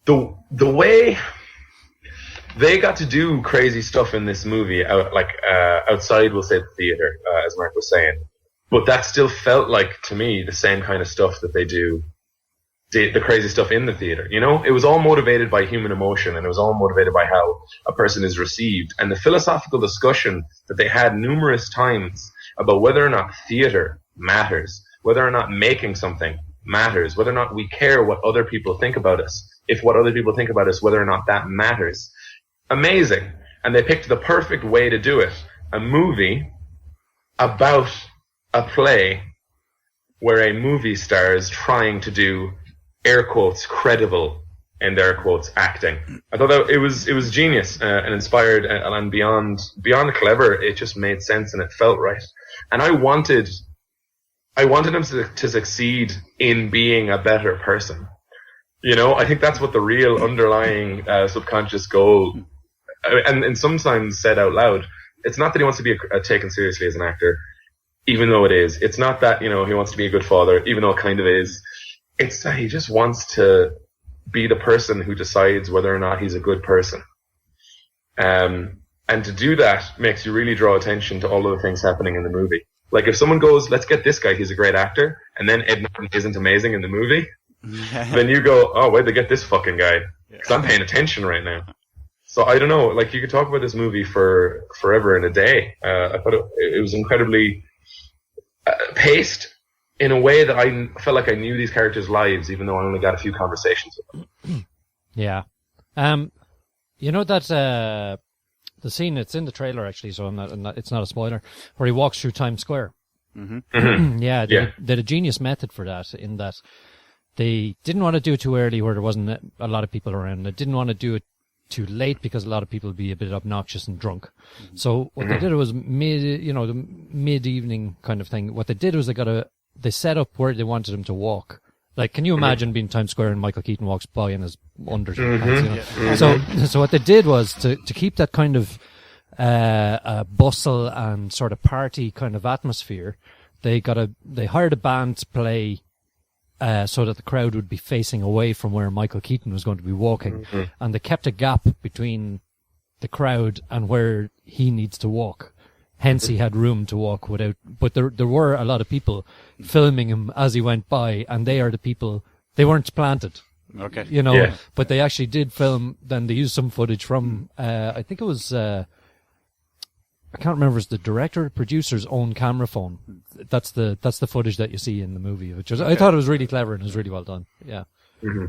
Speaker 5: The way they got to do crazy stuff in this movie, outside, we'll say, the theater, as Mark was saying, but that still felt like, to me, the same kind of stuff that they do, the crazy stuff in the theater. You know, it was all motivated by human emotion, and it was all motivated by how a person is received, and the philosophical discussion that they had numerous times about whether or not theater matters, whether or not making something matters, whether or not we care what other people think about us, if what other people think about us, whether or not that matters. Amazing. And they picked the perfect way to do it. A movie about a play where a movie star is trying to do, air quotes, credible, in their quotes, acting. I thought that it was genius and inspired and beyond clever. It just made sense and it felt right. And I wanted him to succeed in being a better person. You know, I think that's what the real underlying subconscious goal, and sometimes said out loud, it's not that he wants to be taken seriously as an actor, even though it is. It's not that, you know, he wants to be a good father, even though it kind of is. It's that he just wants to be the person who decides whether or not he's a good person. And to do that makes you really draw attention to all of the things happening in the movie. Like if someone goes, let's get this guy, he's a great actor, and then Ed Norton isn't amazing in the movie, then you go, oh, where'd they get this fucking guy? Because I'm paying attention right now. So I don't know, like you could talk about this movie for forever and a day. I thought it was incredibly paced in a way that I felt like I knew these characters' lives, even though I only got a few conversations with them.
Speaker 4: Yeah. You know that the scene, it's in the trailer actually, so it's not a spoiler, where he walks through Times Square.
Speaker 5: Mm-hmm.
Speaker 4: Yeah, they had a genius method for that, in that they didn't want to do it too early where there wasn't a lot of people around. They didn't want to do it too late because a lot of people would be a bit obnoxious and drunk. Mm-hmm. So what they did was the mid-evening kind of thing. What they did was they set up where they wanted him to walk. Like, can you imagine being Times Square and Michael Keaton walks by in his underpants? You know? So what they did was to keep that kind of bustle and sort of party kind of atmosphere. They hired a band to play so that the crowd would be facing away from where Michael Keaton was going to be walking, and they kept a gap between the crowd and where he needs to walk. Hence, he had room to walk without. But there were a lot of people filming him as he went by, and they are the people. They weren't planted,
Speaker 2: Okay.
Speaker 4: you know.
Speaker 5: Yeah.
Speaker 4: But they actually did film. Then they used some footage from. I think it was. I can't remember. It's the director, or producer's own camera phone. That's the footage that you see in the movie, which was, I thought it was really clever and it was really well done. Yeah.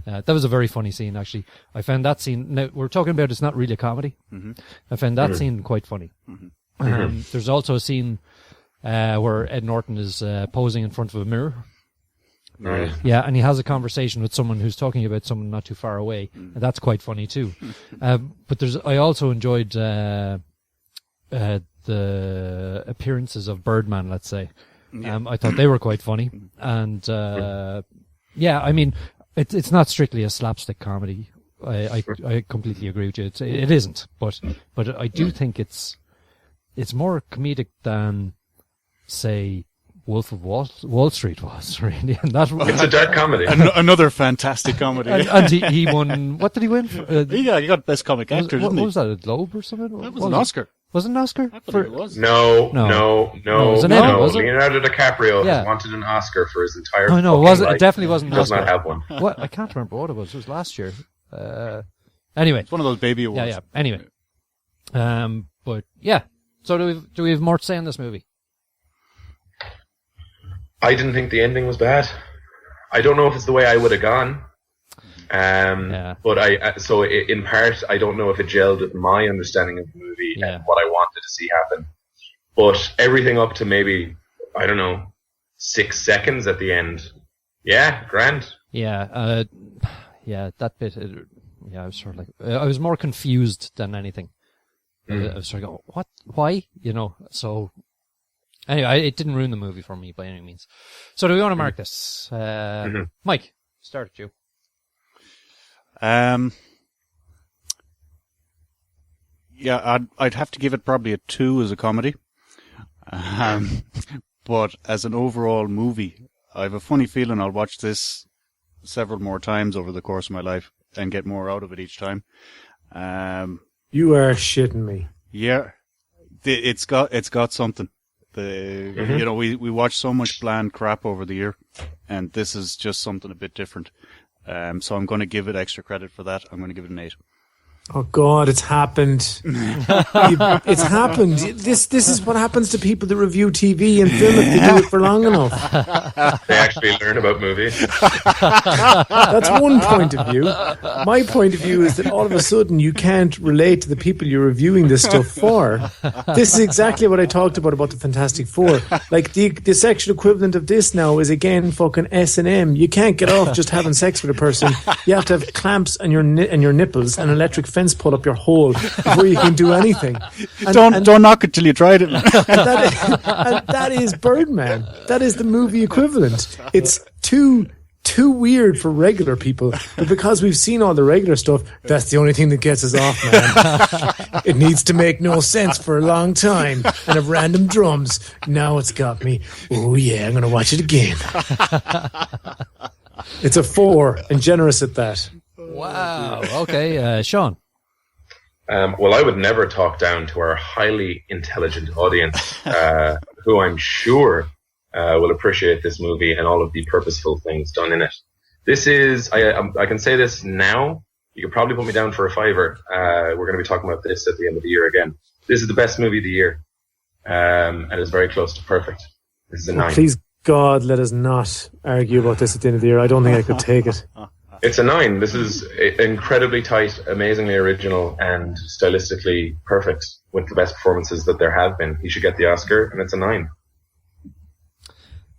Speaker 4: That was a very funny scene, actually. I found that scene. Now we're talking about it's not really a comedy. I found that scene quite funny. There's also a scene where Ed Norton is posing in front of a mirror.
Speaker 5: Right.
Speaker 4: Yeah, and he has a conversation with someone who's talking about someone not too far away, and that's quite funny too. But I also enjoyed the appearances of Birdman, let's say. I thought they were quite funny, and yeah, I mean, it's not strictly a slapstick comedy. I completely agree with you. It isn't, but I do think it's more comedic than, say, Wolf of Wall Street was, really. And that
Speaker 5: It's a dark comedy.
Speaker 2: Another fantastic comedy.
Speaker 4: and he won. What did he win?
Speaker 2: He got Best Comic Actor, didn't he?
Speaker 4: What was that, a Globe or something?
Speaker 2: That was an Oscar.
Speaker 4: Was it an Oscar?
Speaker 2: I thought it was.
Speaker 5: No.
Speaker 4: it was an Emmy, was it?
Speaker 5: Leonardo DiCaprio
Speaker 4: Yeah.
Speaker 5: has wanted an Oscar for his entire
Speaker 4: Oh no,
Speaker 5: fucking life.
Speaker 4: it definitely wasn't
Speaker 5: He
Speaker 4: an
Speaker 5: does
Speaker 4: Oscar.
Speaker 5: not have one.
Speaker 4: What? I can't remember what it was. It was last year. Anyway.
Speaker 2: It's one of those baby awards.
Speaker 4: Yeah. Anyway. But yeah, So do we have more to say on this movie?
Speaker 5: I didn't think the ending was bad. I don't know if it's the way I would have gone. But in part, I don't know if it gelled with my understanding of the movie and what I wanted to see happen. But everything up to maybe, I don't know, 6 seconds at the end. Yeah, grand.
Speaker 4: Yeah, that bit. I was sort of like, I was more confused than anything. I was sort of going, what? Why? So anyway, it didn't ruin the movie for me by any means. So do we want to mark this? Mike, start at you.
Speaker 2: I'd have to give it probably a 2 as a comedy. But as an overall movie, I have a funny feeling I'll watch this several more times over the course of my life and get more out of it each time.
Speaker 3: You are shitting me.
Speaker 2: Yeah, it's got something. We watch so much bland crap over the year, and this is just something a bit different. So I'm going to give it extra credit for that. I'm going to give it an 8.
Speaker 3: Oh God, it's happened. It's happened. This is what happens to people that review TV and film if they do it for long enough.
Speaker 5: They actually learn about movies.
Speaker 3: That's one point of view. My point of view is that all of a sudden you can't relate to the people you're reviewing this stuff for. This is exactly what I talked about the Fantastic Four. Like the sexual equivalent of this now is again fucking S&M. You can't get off just having sex with a person. You have to have clamps on your nipples and electric fence pull up your hole before you can do anything.
Speaker 2: Don't knock it till you tried it.
Speaker 3: and that is Birdman. That is the movie equivalent. It's too weird for regular people, but because we've seen all the regular stuff, that's the only thing that gets us off, man. It needs to make no sense for a long time and have random drums. Now it's got me. Oh yeah, I'm gonna watch it again. It's a 4 and generous at that.
Speaker 4: Wow. Okay, Sean.
Speaker 5: Well, I would never talk down to our highly intelligent audience, who I'm sure will appreciate this movie and all of the purposeful things done in it. This is, I can say this now, you could probably put me down for a 5er. We're going to be talking about this at the end of the year again. This is the best movie of the year, and it's very close to perfect. This is a 9.
Speaker 3: Please, God, let us not argue about this at the end of the year. I don't think I could take it.
Speaker 5: It's a 9. This is incredibly tight, amazingly original, and stylistically perfect with the best performances that there have been. He should get the Oscar, and it's a 9.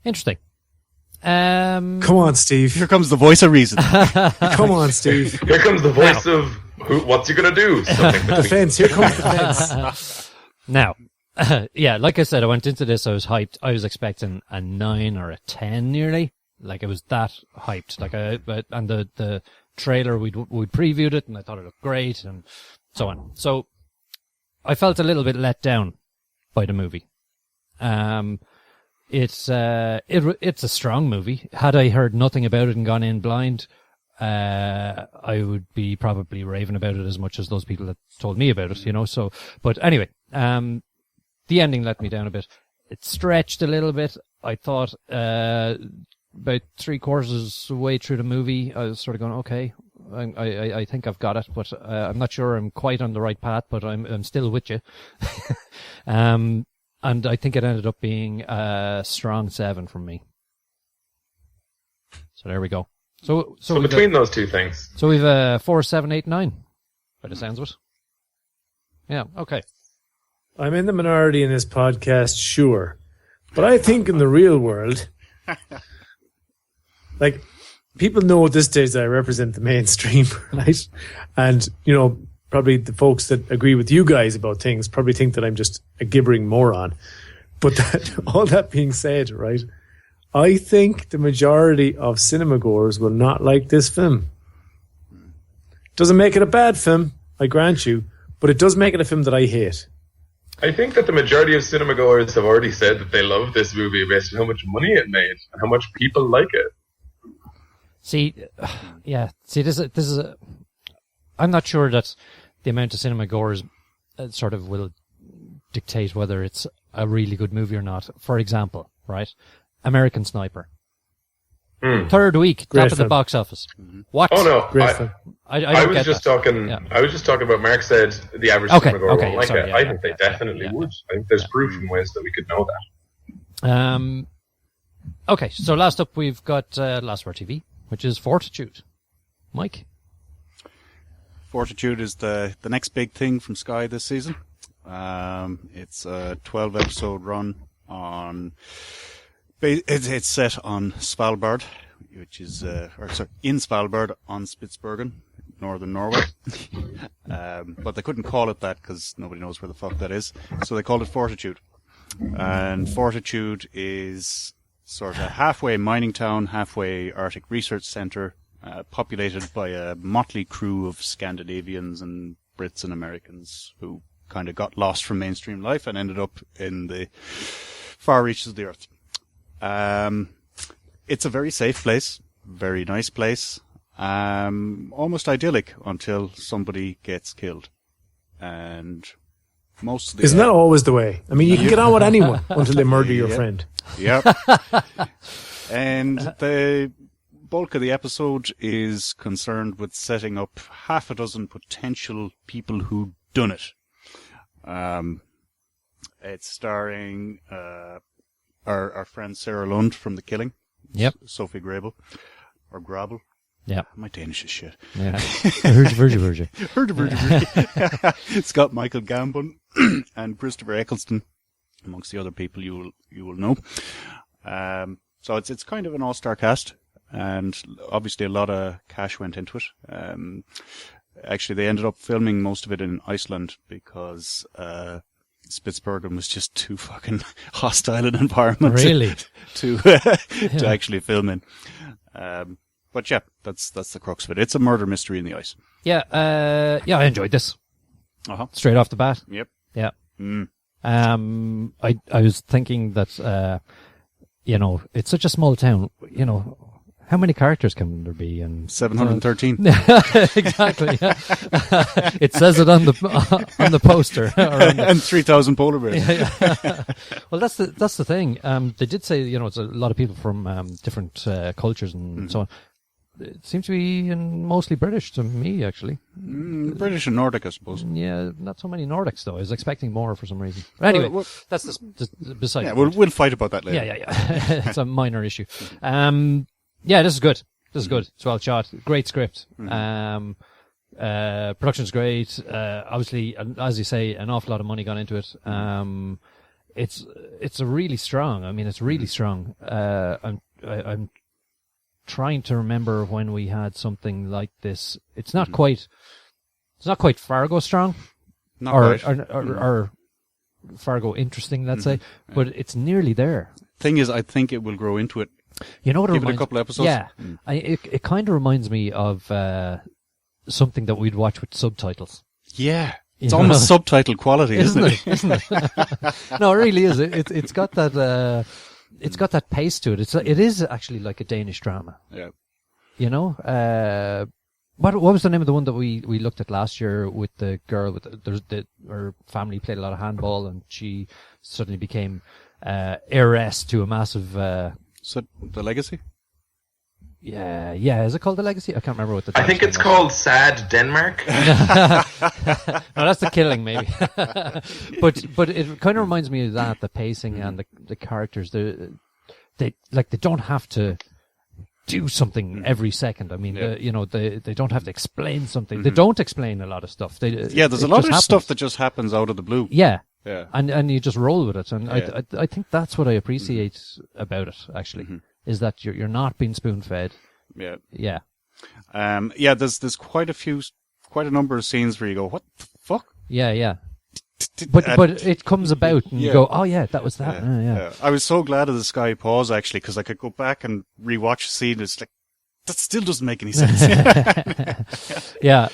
Speaker 4: Interesting.
Speaker 3: Come on, Steve.
Speaker 2: Here comes the voice of reason.
Speaker 3: Come on, Steve.
Speaker 5: Here comes the voice of what's he going to do?
Speaker 3: The fence. Here comes the fence.
Speaker 4: Now, like I said, I went into this, I was hyped. I was expecting a 9 or a 10 nearly. Like, it was that hyped. And the trailer, we previewed it, and I thought it looked great, and so on. So, I felt a little bit let down by the movie. It's a strong movie. Had I heard nothing about it and gone in blind, I would be probably raving about it as much as those people that told me about it, So, but anyway, the ending let me down a bit. It stretched a little bit. I thought, about 3/4 of the way through the movie, I was sort of going, okay, I think I've got it, but I'm not sure I'm quite on the right path, but I'm still with you. And I think it ended up being a strong 7 from me. So there we go. So
Speaker 5: between those two things.
Speaker 4: So we've 4, 7, 8, 9, by the sounds of it. Yeah, okay.
Speaker 3: I'm in the minority in this podcast, sure. But I think in the real world, like, people know at this stage that I represent the mainstream, right? And, probably the folks that agree with you guys about things probably think that I'm just a gibbering moron. But all that being said, right, I think the majority of cinema goers will not like this film. Doesn't make it a bad film, I grant you, but it does make it a film that I hate.
Speaker 5: I think that the majority of cinema goers have already said that they love this movie based on how much money it made and how much people like it.
Speaker 4: See, this is I'm not sure that the amount of cinema goers sort of will dictate whether it's a really good movie or not. For example, right, American Sniper. Third week,
Speaker 3: Great
Speaker 4: top of the
Speaker 3: film.
Speaker 4: box office. What?
Speaker 5: Oh no,
Speaker 3: Great film.
Speaker 4: I
Speaker 5: I
Speaker 4: don't
Speaker 5: was
Speaker 4: get
Speaker 5: just
Speaker 4: that.
Speaker 5: talking.
Speaker 4: Yeah.
Speaker 5: I was just talking about. Mark said the average
Speaker 4: Okay,
Speaker 5: cinema
Speaker 4: okay,
Speaker 5: won't like
Speaker 4: sorry,
Speaker 5: it.
Speaker 4: yeah,
Speaker 5: I
Speaker 4: yeah,
Speaker 5: think they
Speaker 4: yeah,
Speaker 5: definitely
Speaker 4: yeah.
Speaker 5: would. I think there's proof in ways that we could know that.
Speaker 4: Okay, so last up we've got Last Word TV, which is Fortitude. Mike?
Speaker 2: Fortitude is the next big thing from Sky this season. It's a 12-episode run on. It's set on Svalbard, which is in Svalbard on Spitsbergen, northern Norway. But they couldn't call it that because nobody knows where the fuck that is, so they called it Fortitude. And Fortitude is sort of halfway mining town, halfway Arctic research centre, populated by a motley crew of Scandinavians and Brits and Americans who kind of got lost from mainstream life and ended up in the far reaches of the earth. It's a very safe place, very nice place, almost idyllic until somebody gets killed. And most of the...
Speaker 3: Isn't that always the way? I mean, you can get on with anyone until they murder your
Speaker 2: Yep.
Speaker 3: friend.
Speaker 2: Yep. And the bulk of the episode is concerned with setting up half a dozen potential people who'd done it. It's starring our friend Sarah Lund from The Killing.
Speaker 4: Yep.
Speaker 2: Sophie Grable. Or Grable.
Speaker 4: Yeah.
Speaker 2: My Danish is shit.
Speaker 4: Yeah. Virgie.
Speaker 2: It's got Michael Gambon and Christopher Eccleston, amongst the other people you will know. So it's kind of an all-star cast, and obviously a lot of cash went into it. Actually, they ended up filming most of it in Iceland because Spitsbergen was just too fucking hostile an environment
Speaker 4: Really?
Speaker 2: to actually film in. But yeah, that's the crux of it. It's a murder mystery in the ice.
Speaker 4: Yeah, I enjoyed this.
Speaker 2: Uh-huh.
Speaker 4: Straight off the bat.
Speaker 2: Yep.
Speaker 4: Yeah.
Speaker 2: Mm.
Speaker 4: I was thinking that, it's such a small town, how many characters can there be? And
Speaker 2: 713.
Speaker 4: exactly. Yeah. It says it on the poster. Or on the,
Speaker 2: And 3,000 polar bears.
Speaker 4: yeah. Well, that's the thing. They did say, it's a lot of people from different cultures and so on. It seems to be mostly British to me, actually.
Speaker 2: British and Nordic, I suppose.
Speaker 4: Yeah, not so many Nordics, though. I was expecting more for some reason. But anyway,
Speaker 2: Well,
Speaker 4: that's beside
Speaker 2: Yeah,
Speaker 4: the point.
Speaker 2: we'll fight about that later.
Speaker 4: Yeah. It's a minor issue. Yeah, this is good. This is good. It's well shot. Great script. Production's great. Obviously, as you say, an awful lot of money gone into it. It's a really strong. I mean, it's really strong. I'm trying to remember when we had something like this. It's not quite Fargo strong,
Speaker 2: Not
Speaker 4: or
Speaker 2: quite.
Speaker 4: or Fargo interesting, let's say, but it's nearly there.
Speaker 2: Thing is, I think it will grow into it.
Speaker 4: You know what?
Speaker 2: Give it a couple episodes.
Speaker 4: Yeah, it kind of reminds me of something that we'd watch with subtitles.
Speaker 2: Yeah. It's
Speaker 4: You
Speaker 2: almost
Speaker 4: know?
Speaker 2: subtitle quality, isn't it?
Speaker 4: Isn't it? No, it really is. It's got that. It's got that pace to it. It is actually like a Danish drama.
Speaker 2: Yeah.
Speaker 4: You know. What was the name of the one that we looked at last year with the girl with her family played a lot of handball and she suddenly became heiress to a massive.
Speaker 2: So, The Legacy?
Speaker 4: Yeah. Is it called The Legacy? I can't remember what the.
Speaker 5: I think it's called Sad Denmark.
Speaker 4: No, that's The Killing, maybe. but it kind of reminds me of that, the pacing and the characters. They don't have to do something every second. I mean, they don't have to explain something. They don't explain a lot of stuff.
Speaker 2: There's a lot of stuff that just happens out of the blue.
Speaker 4: Yeah.
Speaker 2: Yeah.
Speaker 4: And you just roll with it. And
Speaker 2: Yeah.
Speaker 4: I think that's what I appreciate about it, actually, is that you're not being spoon fed.
Speaker 2: Yeah.
Speaker 4: Yeah.
Speaker 2: There's quite a number of scenes where you go, what the fuck?
Speaker 4: Yeah. But it comes about and you go, oh yeah, that was that. Yeah.
Speaker 2: I was so glad of the Sky pause, actually, because I could go back and rewatch the scene. It's like, that still doesn't make any sense.
Speaker 4: Yeah.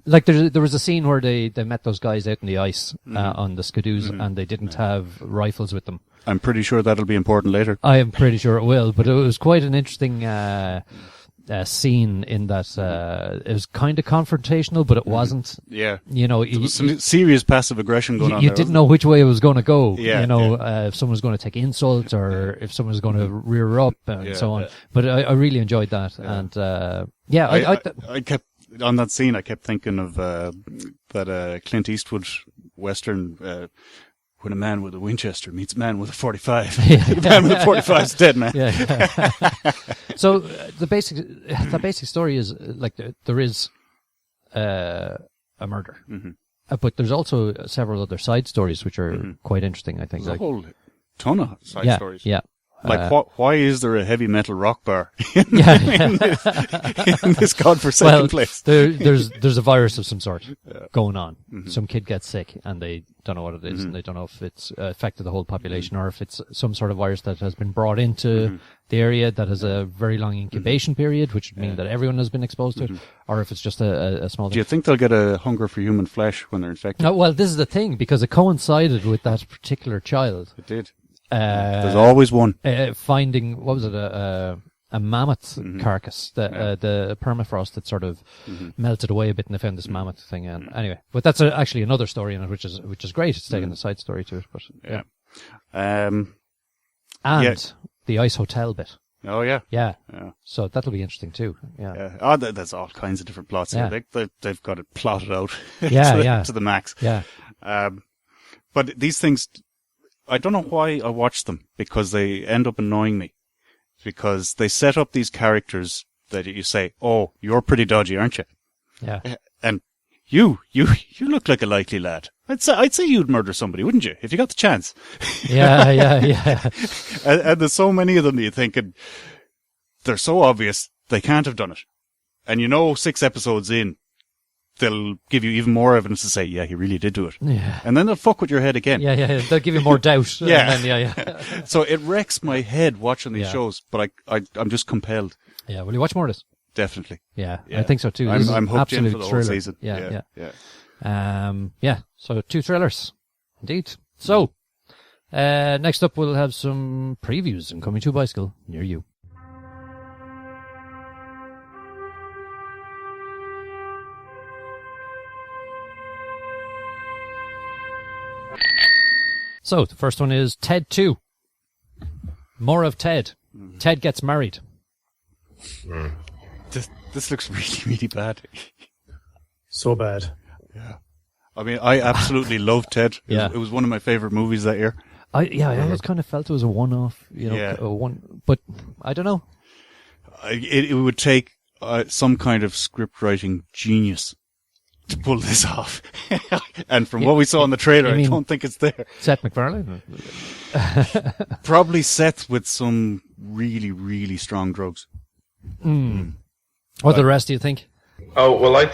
Speaker 4: Like there was a scene where they met those guys out in the ice on the skidoos and they didn't have rifles with them.
Speaker 2: I'm pretty sure that'll be important later.
Speaker 4: I am pretty sure it will, but it was quite an interesting scene in that it was kind of confrontational, but it wasn't.
Speaker 2: Yeah.
Speaker 4: You know,
Speaker 2: There was some serious passive aggression going on
Speaker 4: you
Speaker 2: there,
Speaker 4: didn't know which way it was going to go.
Speaker 2: Yeah,
Speaker 4: you know, if someone was going to take insults or if someone was going to rear up and so on. But I really enjoyed that. And,
Speaker 2: I kept, on that scene, I kept thinking of that Clint Eastwood Western, when a man with a Winchester meets a man with a 45. The man with a 45 is dead, man.
Speaker 4: Yeah. So the basic story is like there is a murder, but there's also several other side stories which are quite interesting. I think
Speaker 2: There's a whole ton of side stories.
Speaker 4: Yeah.
Speaker 2: Like, why is there a heavy metal rock bar in this godforsaken place?
Speaker 4: There's a virus of some sort going on. Some kid gets sick and they don't know what it is, and they don't know if it's affected the whole population or if it's some sort of virus that has been brought into the area that has a very long incubation period, which would mean that everyone has been exposed to it, or if it's just a small thing.
Speaker 2: Do you think they'll get a hunger for human flesh when they're infected?
Speaker 4: No, well, this is the thing, because it coincided with that particular child.
Speaker 2: It did. There's always one.
Speaker 4: Finding, what was it, a mammoth carcass, the permafrost that sort of melted away a bit, and they found this mammoth thing. And anyway, but that's actually another story in it, which is great. It's taking a side story to it, but and the ice hotel bit.
Speaker 2: Oh yeah.
Speaker 4: Yeah. So that'll be interesting too. Yeah.
Speaker 2: Oh, there's all kinds of different plots.
Speaker 4: Yeah.
Speaker 2: They've got it plotted out. To the max.
Speaker 4: Yeah.
Speaker 2: But these things, I don't know why I watch them, because they end up annoying me. Because they set up these characters that you say, "Oh, you're pretty dodgy, aren't you?"
Speaker 4: Yeah.
Speaker 2: And you look like a likely lad. I'd say you'd murder somebody, wouldn't you, if you got the chance?
Speaker 4: Yeah.
Speaker 2: And there's so many of them that you're thinking, they're so obvious, they can't have done it. And 6 episodes in, they'll give you even more evidence to say, yeah, he really did do it.
Speaker 4: Yeah.
Speaker 2: And then they'll fuck with your head again.
Speaker 4: Yeah. They'll give you more doubt.
Speaker 2: Yeah.
Speaker 4: And then,
Speaker 2: So it wrecks my head watching these shows, but I'm just compelled.
Speaker 4: Yeah. Will you watch more of this?
Speaker 2: Definitely.
Speaker 4: Yeah. I think so too.
Speaker 2: I'm hooked in
Speaker 4: absolute
Speaker 2: for the
Speaker 4: thriller.
Speaker 2: whole season.
Speaker 4: Yeah. So 2 thrillers. Indeed. So, next up we'll have some previews and Coming to a Bicycle near you. So, the first one is Ted 2. More of Ted. Ted gets married.
Speaker 2: This looks really, really bad.
Speaker 3: So bad.
Speaker 2: Yeah. I mean, I absolutely love Ted. It was one of my favorite movies that year.
Speaker 4: I always kind of felt it was a one-off, but I don't know.
Speaker 2: It would take some kind of script writing genius to pull this off. And from what we saw in the trailer, I don't think it's there.
Speaker 4: Seth MacFarlane?
Speaker 2: Probably Seth with some really, really strong drugs.
Speaker 4: What the rest do you think?
Speaker 5: Oh, well, I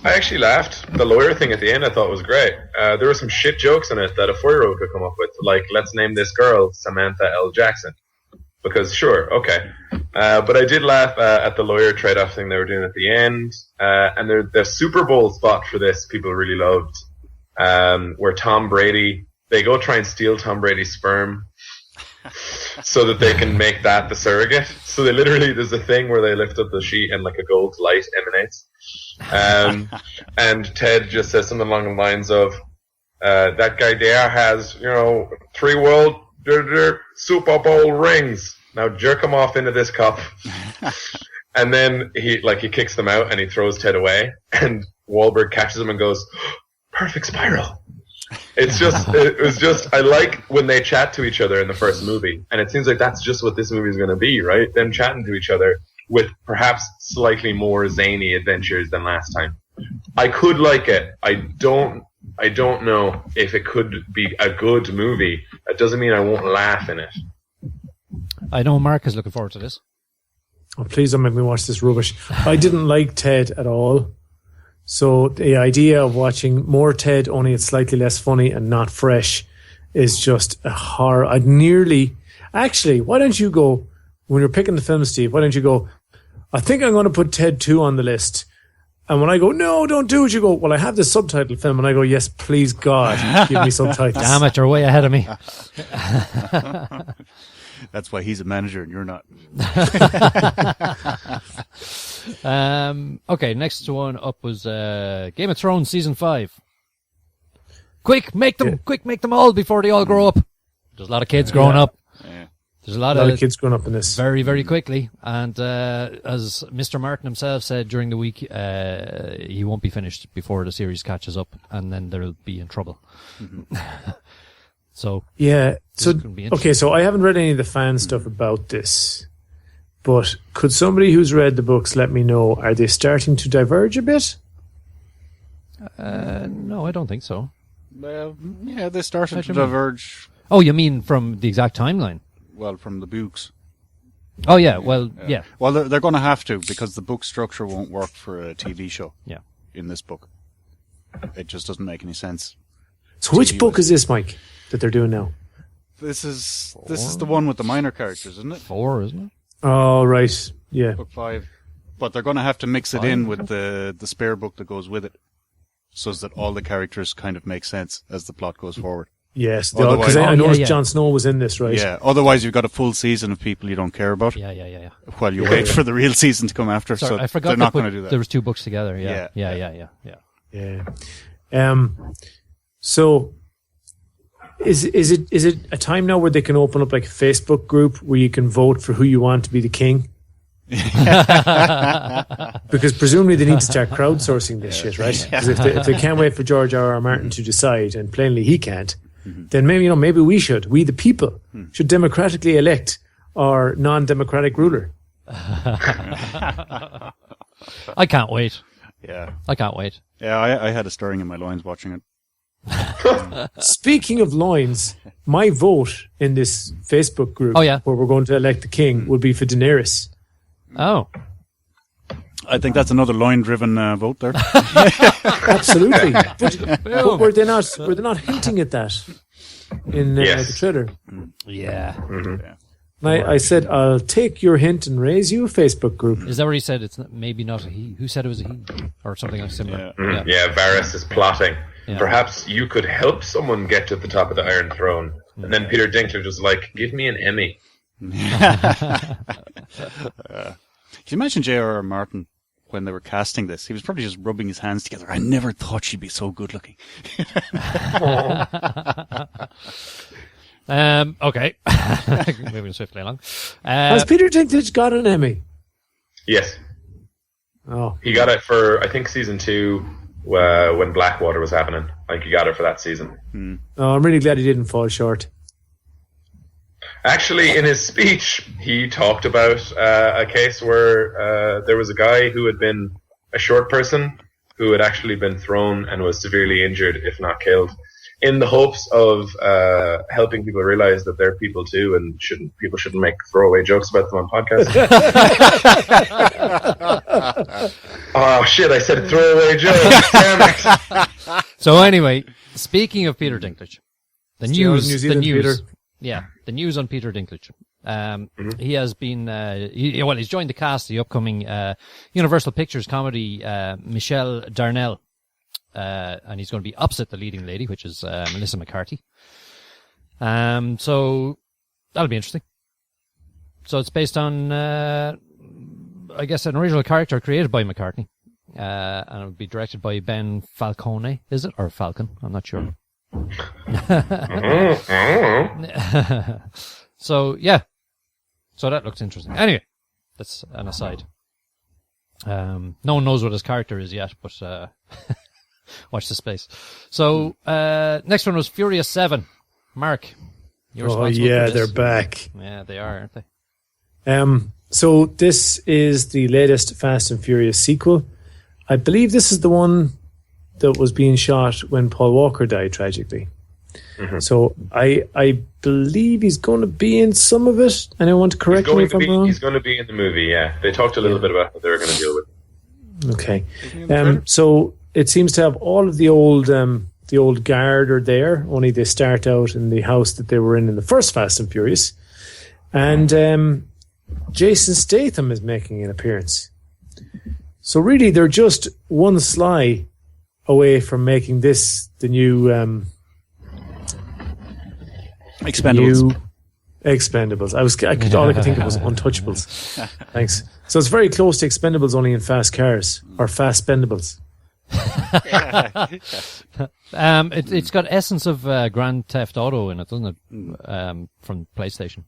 Speaker 5: actually laughed. The lawyer thing at the end I thought was great. There were some shit jokes in it that a 4-year-old could come up with, like, let's name this girl Samantha L. Jackson. Because, sure, okay. But I did laugh at the lawyer trade-off thing they were doing at the end. And the Super Bowl spot for this, people really loved. Where Tom Brady, they go try and steal Tom Brady's sperm so that they can make that the surrogate. So there's a thing where they lift up the sheet and like a gold light emanates. And Ted just says something along the lines of, that guy there has, 3 world Super Bowl rings. Now jerk him off into this cup. And then he kicks them out and he throws Ted away. And Wahlberg catches him and goes, perfect spiral. It was just, I like when they chat to each other in the first movie. And it seems like that's just what this movie is going to be, right? Them chatting to each other with perhaps slightly more zany adventures than last time. I could like it. I don't know if it could be a good movie. That doesn't mean I won't laugh in it.
Speaker 4: I know Mark is looking forward to this.
Speaker 3: Oh, please don't make me watch this rubbish. I didn't like Ted at all. So the idea of watching more Ted, only it's slightly less funny and not fresh, is just a horror. Actually, why don't you go, when you're picking the film, Steve, why don't you go, I think I'm going to put Ted 2 on the list. And when I go, no, don't do it, you go, well, I have this subtitle film. And I go, yes, please, God, give me subtitles.
Speaker 4: Damn it, you're way ahead of me.
Speaker 2: That's why he's a manager and you're not.
Speaker 4: Okay, next one up was Game of Thrones Season 5. Quick, make them all before they all grow up. There's a lot of kids growing up.
Speaker 2: Yeah.
Speaker 4: There's a lot
Speaker 3: of kids growing up in this.
Speaker 4: Very, very quickly. And as Mr. Martin himself said during the week, he won't be finished before the series catches up, and then they'll be in trouble. Mm-hmm. So
Speaker 3: yeah. So
Speaker 4: okay,
Speaker 3: so I haven't read any of the fan stuff about this, but could somebody who's read the books let me know? Are they starting to diverge a bit?
Speaker 4: No, I don't think so.
Speaker 2: Well, yeah, they started to diverge.
Speaker 4: Oh, you mean from the exact timeline?
Speaker 2: Well, from the books.
Speaker 4: Oh, yeah. Well, yeah.
Speaker 2: Well, they're going to have to, because the book structure won't work for a TV show.
Speaker 4: Yeah.
Speaker 2: In this book, it just doesn't make any sense.
Speaker 3: So, which book is this, Mike, that they're doing now?
Speaker 2: This is the one with the minor characters, isn't it?
Speaker 4: 4, isn't it?
Speaker 3: Oh, right. Yeah.
Speaker 2: Book 5. But they're going to have to mix it in with the spare book that goes with it, so that all the characters kind of make sense as the plot goes forward.
Speaker 3: Yes, because I noticed Jon Snow was in this, right?
Speaker 2: Yeah, otherwise you've got a full season of people you don't care about.
Speaker 4: Yeah.
Speaker 2: While you wait for the real season to come after.
Speaker 4: Sorry,
Speaker 2: so
Speaker 4: I forgot
Speaker 2: they're not going to do that.
Speaker 4: There was 2 books together. Yeah.
Speaker 3: So, is it a time now where they can open up like a Facebook group where you can vote for who you want to be the king? Because presumably they need to start crowdsourcing this shit, right? Because if they can't wait for George R.R. Martin to decide, and plainly he can't, then maybe we the people, should democratically elect our non-democratic ruler.
Speaker 4: I can't wait.
Speaker 2: Yeah,
Speaker 4: I can't wait.
Speaker 2: Yeah, I had a stirring in my loins watching it.
Speaker 3: Speaking of loins, my vote in this Facebook group, where we're going to elect the king, will be for Daenerys.
Speaker 4: Oh,
Speaker 2: I think that's another loin-driven vote there.
Speaker 3: Absolutely, but were they not hinting at that in the trailer?
Speaker 4: Yeah.
Speaker 5: Mm-hmm.
Speaker 3: I said, I'll take your hint and raise you a Facebook group.
Speaker 4: Is that what he said? It's maybe not a he. Who said it was a he? Or something like similar.
Speaker 5: Yeah, Varys is plotting. Yeah. Perhaps you could help someone get to the top of the Iron Throne. And then Peter Dinklage was like, give me an Emmy.
Speaker 2: Can you imagine J.R.R. Martin when they were casting this? He was probably just rubbing his hands together. I never thought she'd be so good looking.
Speaker 4: Okay. Moving swiftly along.
Speaker 3: Has Peter Dinklage got an Emmy?
Speaker 5: Yes.
Speaker 3: Oh.
Speaker 5: He got it for, I think, season 2 when Blackwater was happening. Like, he got it for that season.
Speaker 3: Oh, I'm really glad he didn't fall short.
Speaker 5: Actually, in his speech, he talked about a case where there was a guy who had been a short person who had actually been thrown and was severely injured, if not killed, in the hopes of helping people realize that they're people too, and people shouldn't make throwaway jokes about them on podcasts. Oh shit! I said throwaway jokes. Damn it.
Speaker 4: So anyway, speaking of Peter Dinklage, the news on Peter Dinklage. He has been, he's joined the cast of the upcoming Universal Pictures comedy Michelle Darnell, and he's going to be opposite the leading lady, which is Melissa McCarthy. So that'll be interesting. So it's based on, I guess, an original character created by McCartney, and it'll be directed by Ben Falcone, is it? Or Falcon? I'm not sure. So yeah, so that looks interesting. Anyway, that's an aside. No one knows what his character is yet, but watch the space. So next one was Furious 7. Mark, you're responsible for this.
Speaker 3: They're back.
Speaker 4: Yeah, they are, aren't they?
Speaker 3: So this is the latest Fast and Furious sequel. I believe this is the one that was being shot when Paul Walker died tragically. So I believe he's going to be in some of it, and I want to correct me if I'm wrong.
Speaker 5: He's going to be in the movie, yeah. They talked a little bit about what they were going to deal with.
Speaker 3: Okay. So it seems to have all of the old guard are there, only they start out in the house that they were in the first Fast and Furious. And Jason Statham is making an appearance. So really, they're just one sly away from making this the new
Speaker 2: Expendables.
Speaker 3: Expendables. All I could think of was Untouchables. Thanks. So it's very close to Expendables, only in fast cars or fast Spendables.
Speaker 4: It's got essence of Grand Theft Auto in it, doesn't it? From PlayStation.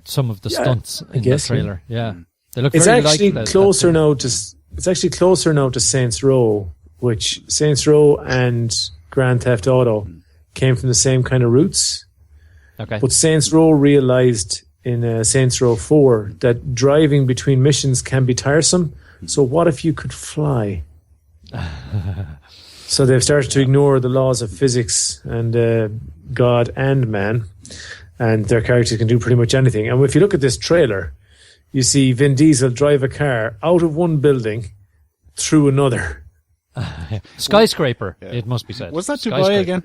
Speaker 4: Some of the stunts in the trailer. Yeah. They look.
Speaker 3: It's
Speaker 4: very
Speaker 3: actually
Speaker 4: like
Speaker 3: closer now to. It's actually closer now to Saints Row, which Saints Row and Grand Theft Auto came from the same kind of roots.
Speaker 4: Okay.
Speaker 3: But Saints Row realized in Saints Row 4 that driving between missions can be tiresome. So what if you could fly? So they've started to ignore the laws of physics and God and man, and their characters can do pretty much anything. And if you look at this trailer, you see Vin Diesel drive a car out of one building through another.
Speaker 4: Skyscraper, it must be said.
Speaker 2: Was that Dubai again?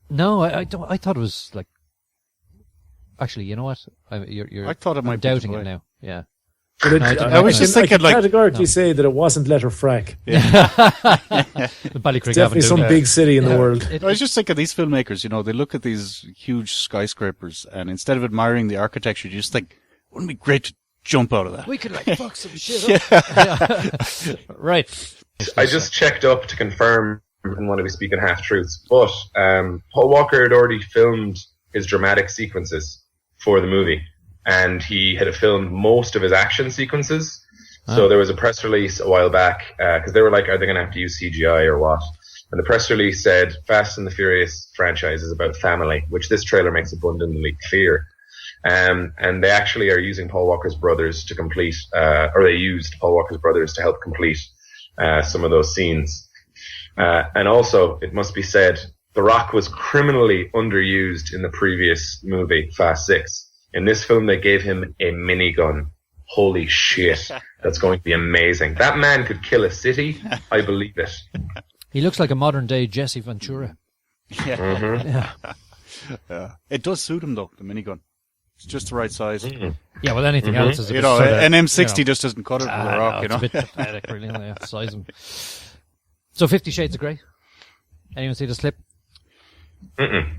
Speaker 4: No, I don't. I thought it was like. Actually, you know what? I
Speaker 2: thought it might
Speaker 4: I'm
Speaker 2: be
Speaker 4: doubting
Speaker 2: Dubai.
Speaker 4: it now. Yeah.
Speaker 3: I
Speaker 2: was just thinking,
Speaker 3: I can categorically say that it wasn't Letterfrack.
Speaker 4: The Ballycrick
Speaker 3: Definitely some big city in the world.
Speaker 2: I was just thinking, these filmmakers, they look at these huge skyscrapers, and instead of admiring the architecture, you just think, wouldn't it be great to jump out of that?
Speaker 4: We could fuck some shit up. Right.
Speaker 5: I just checked up to confirm I didn't want to be speaking half-truths, but Paul Walker had already filmed his dramatic sequences for the movie, and he had filmed most of his action sequences. So there was a press release a while back, because they were like, are they going to have to use CGI or what? And the press release said, Fast and the Furious franchise is about family, which this trailer makes abundantly clear. And they actually are using Paul Walker's brothers to complete, or they used Paul Walker's brothers to help complete some of those scenes. And also, it must be said, The Rock was criminally underused in the previous movie, Fast 6. In this film, they gave him a minigun. Holy shit. That's going to be amazing. That man could kill a city. I believe it.
Speaker 4: He looks like a modern-day Jesse Ventura.
Speaker 2: Yeah.
Speaker 5: Mm-hmm.
Speaker 2: Yeah. It does suit him, though, the minigun. It's just the right size.
Speaker 5: Mm-hmm.
Speaker 4: Yeah, well, anything else is a bit
Speaker 2: an M60 just doesn't cut it for The Rock,
Speaker 4: It's a bit pathetic, really. Yeah, size him. So 50 Shades of Grey. Anyone see this clip?
Speaker 5: Mm-mm.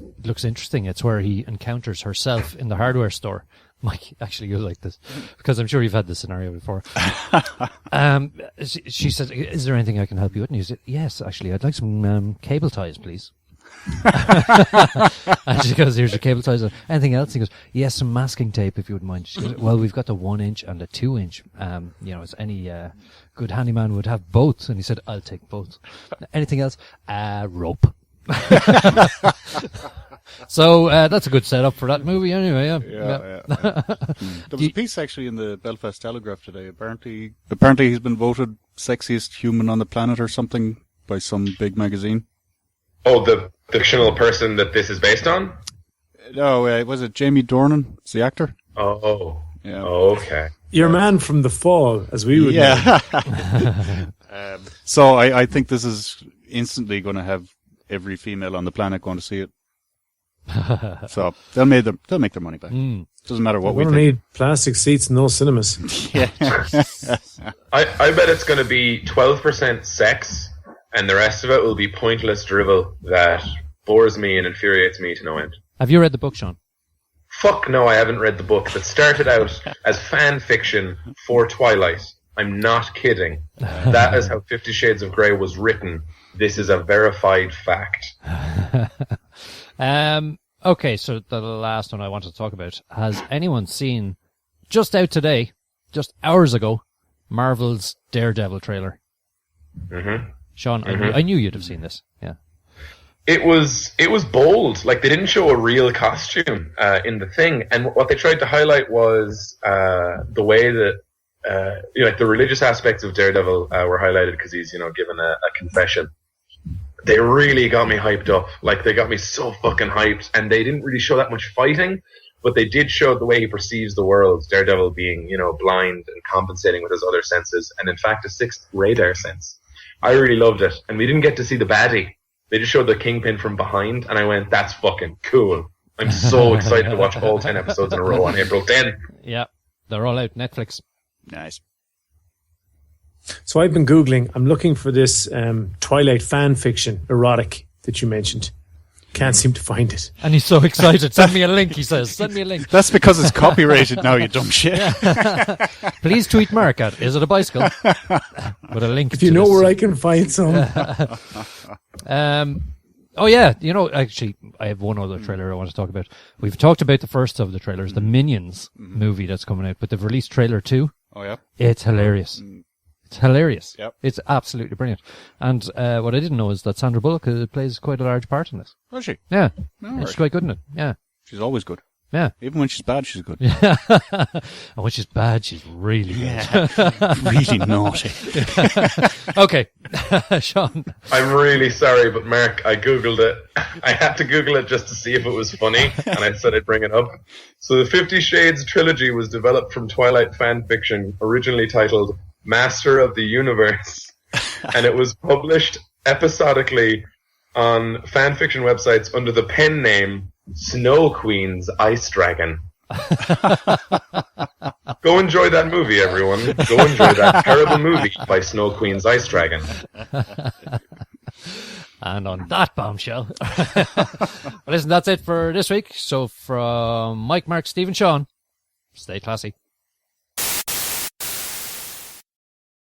Speaker 4: It looks interesting. It's where he encounters herself in the hardware store. Mike, actually, you'll like this, because I'm sure you've had this scenario before. She said, is there anything I can help you with? And he said, yes, actually, I'd like some cable ties, please. And she goes, here's your cable ties. Anything else? He goes, yes, some masking tape, if you wouldn't mind. She goes, well, we've got the 1 inch and the 2 inch. As any good handyman would have both. And he said, I'll take both. Anything else? Rope. So that's a good setup for that movie anyway.
Speaker 2: Yeah. There was a piece actually in the Belfast Telegraph today. Apparently he's been voted sexiest human on the planet or something by some big magazine.
Speaker 5: Oh, the fictional person that this is based on?
Speaker 2: No, was it Jamie Dornan? It's the actor.
Speaker 5: Oh.
Speaker 2: Yeah.
Speaker 5: Okay.
Speaker 3: Your man from The Fall, as we would know.
Speaker 2: So I think this is instantly going to have every female on the planet going to see it. So they'll make their money back. Doesn't matter what we think.
Speaker 3: We don't need plastic seats in those cinemas.
Speaker 2: Yeah.
Speaker 5: I bet it's going to be 12% sex, and the rest of it will be pointless drivel that bores me and infuriates me to no end.
Speaker 4: Have you read the book, Sean?
Speaker 5: Fuck no, I haven't read the book that started out as fan fiction for Twilight. I'm not kidding. That is how 50 Shades of Grey was written. This is a verified fact.
Speaker 4: Okay, so the last one I want to talk about. Has anyone seen, just out today, just hours ago, Marvel's Daredevil trailer?
Speaker 5: Mm-hmm.
Speaker 4: Sean, I knew you'd have seen this. Yeah.
Speaker 5: It was bold. Like, they didn't show a real costume in the thing, and what they tried to highlight was the way that like the religious aspects of Daredevil were highlighted because he's given a confession. They really got me hyped up. Like, they got me so fucking hyped, and they didn't really show that much fighting, but they did show the way he perceives the world. Daredevil being blind and compensating with his other senses, and in fact a sixth radar sense. I really loved it, and we didn't get to see the baddie. They just showed the Kingpin from behind, and I went, that's fucking cool. I'm so excited to watch all 10 episodes in a row on April 10.
Speaker 4: Yeah, they're all out. Netflix.
Speaker 2: Nice.
Speaker 3: So I've been Googling. I'm looking for this Twilight fan fiction erotic that you mentioned. Can't seem to find it.
Speaker 4: And he's so excited. Send me a link, he says. Send me a link.
Speaker 2: That's because it's copyrighted now, you dumb shit.
Speaker 4: Please tweet Mark at Is It a Bicycle? With a link
Speaker 3: If you
Speaker 4: to
Speaker 3: know
Speaker 4: this.
Speaker 3: where I can find some.
Speaker 4: Oh yeah, actually, I have one other trailer I want to talk about. We've talked about the first of the trailers, the Minions movie that's coming out, but they've released trailer 2.
Speaker 2: Oh, yeah?
Speaker 4: It's hilarious. It's hilarious.
Speaker 2: Yep.
Speaker 4: It's absolutely brilliant. And what I didn't know is that Sandra Bullock plays quite a large part in this.
Speaker 2: Oh, she?
Speaker 4: Yeah.
Speaker 2: All
Speaker 4: She's quite good in it. Yeah.
Speaker 2: She's always good.
Speaker 4: Yeah.
Speaker 2: Even when she's bad, she's good.
Speaker 4: And when she's bad, she's really good.
Speaker 2: Really naughty.
Speaker 4: Okay. Sean.
Speaker 5: I'm really sorry, but Mark, I Googled it. I had to Google it just to see if it was funny, and I said I'd bring it up. So the 50 Shades trilogy was developed from Twilight fan fiction, originally titled Master of the Universe, and it was published episodically on fan fiction websites under the pen name Snow Queen's Ice Dragon. Go enjoy that movie, everyone. Go enjoy that terrible movie by Snow Queen's Ice Dragon.
Speaker 4: And on that bombshell. Well, listen, that's it for this week. So from Mike, Mark, Steve, and Sean, stay classy.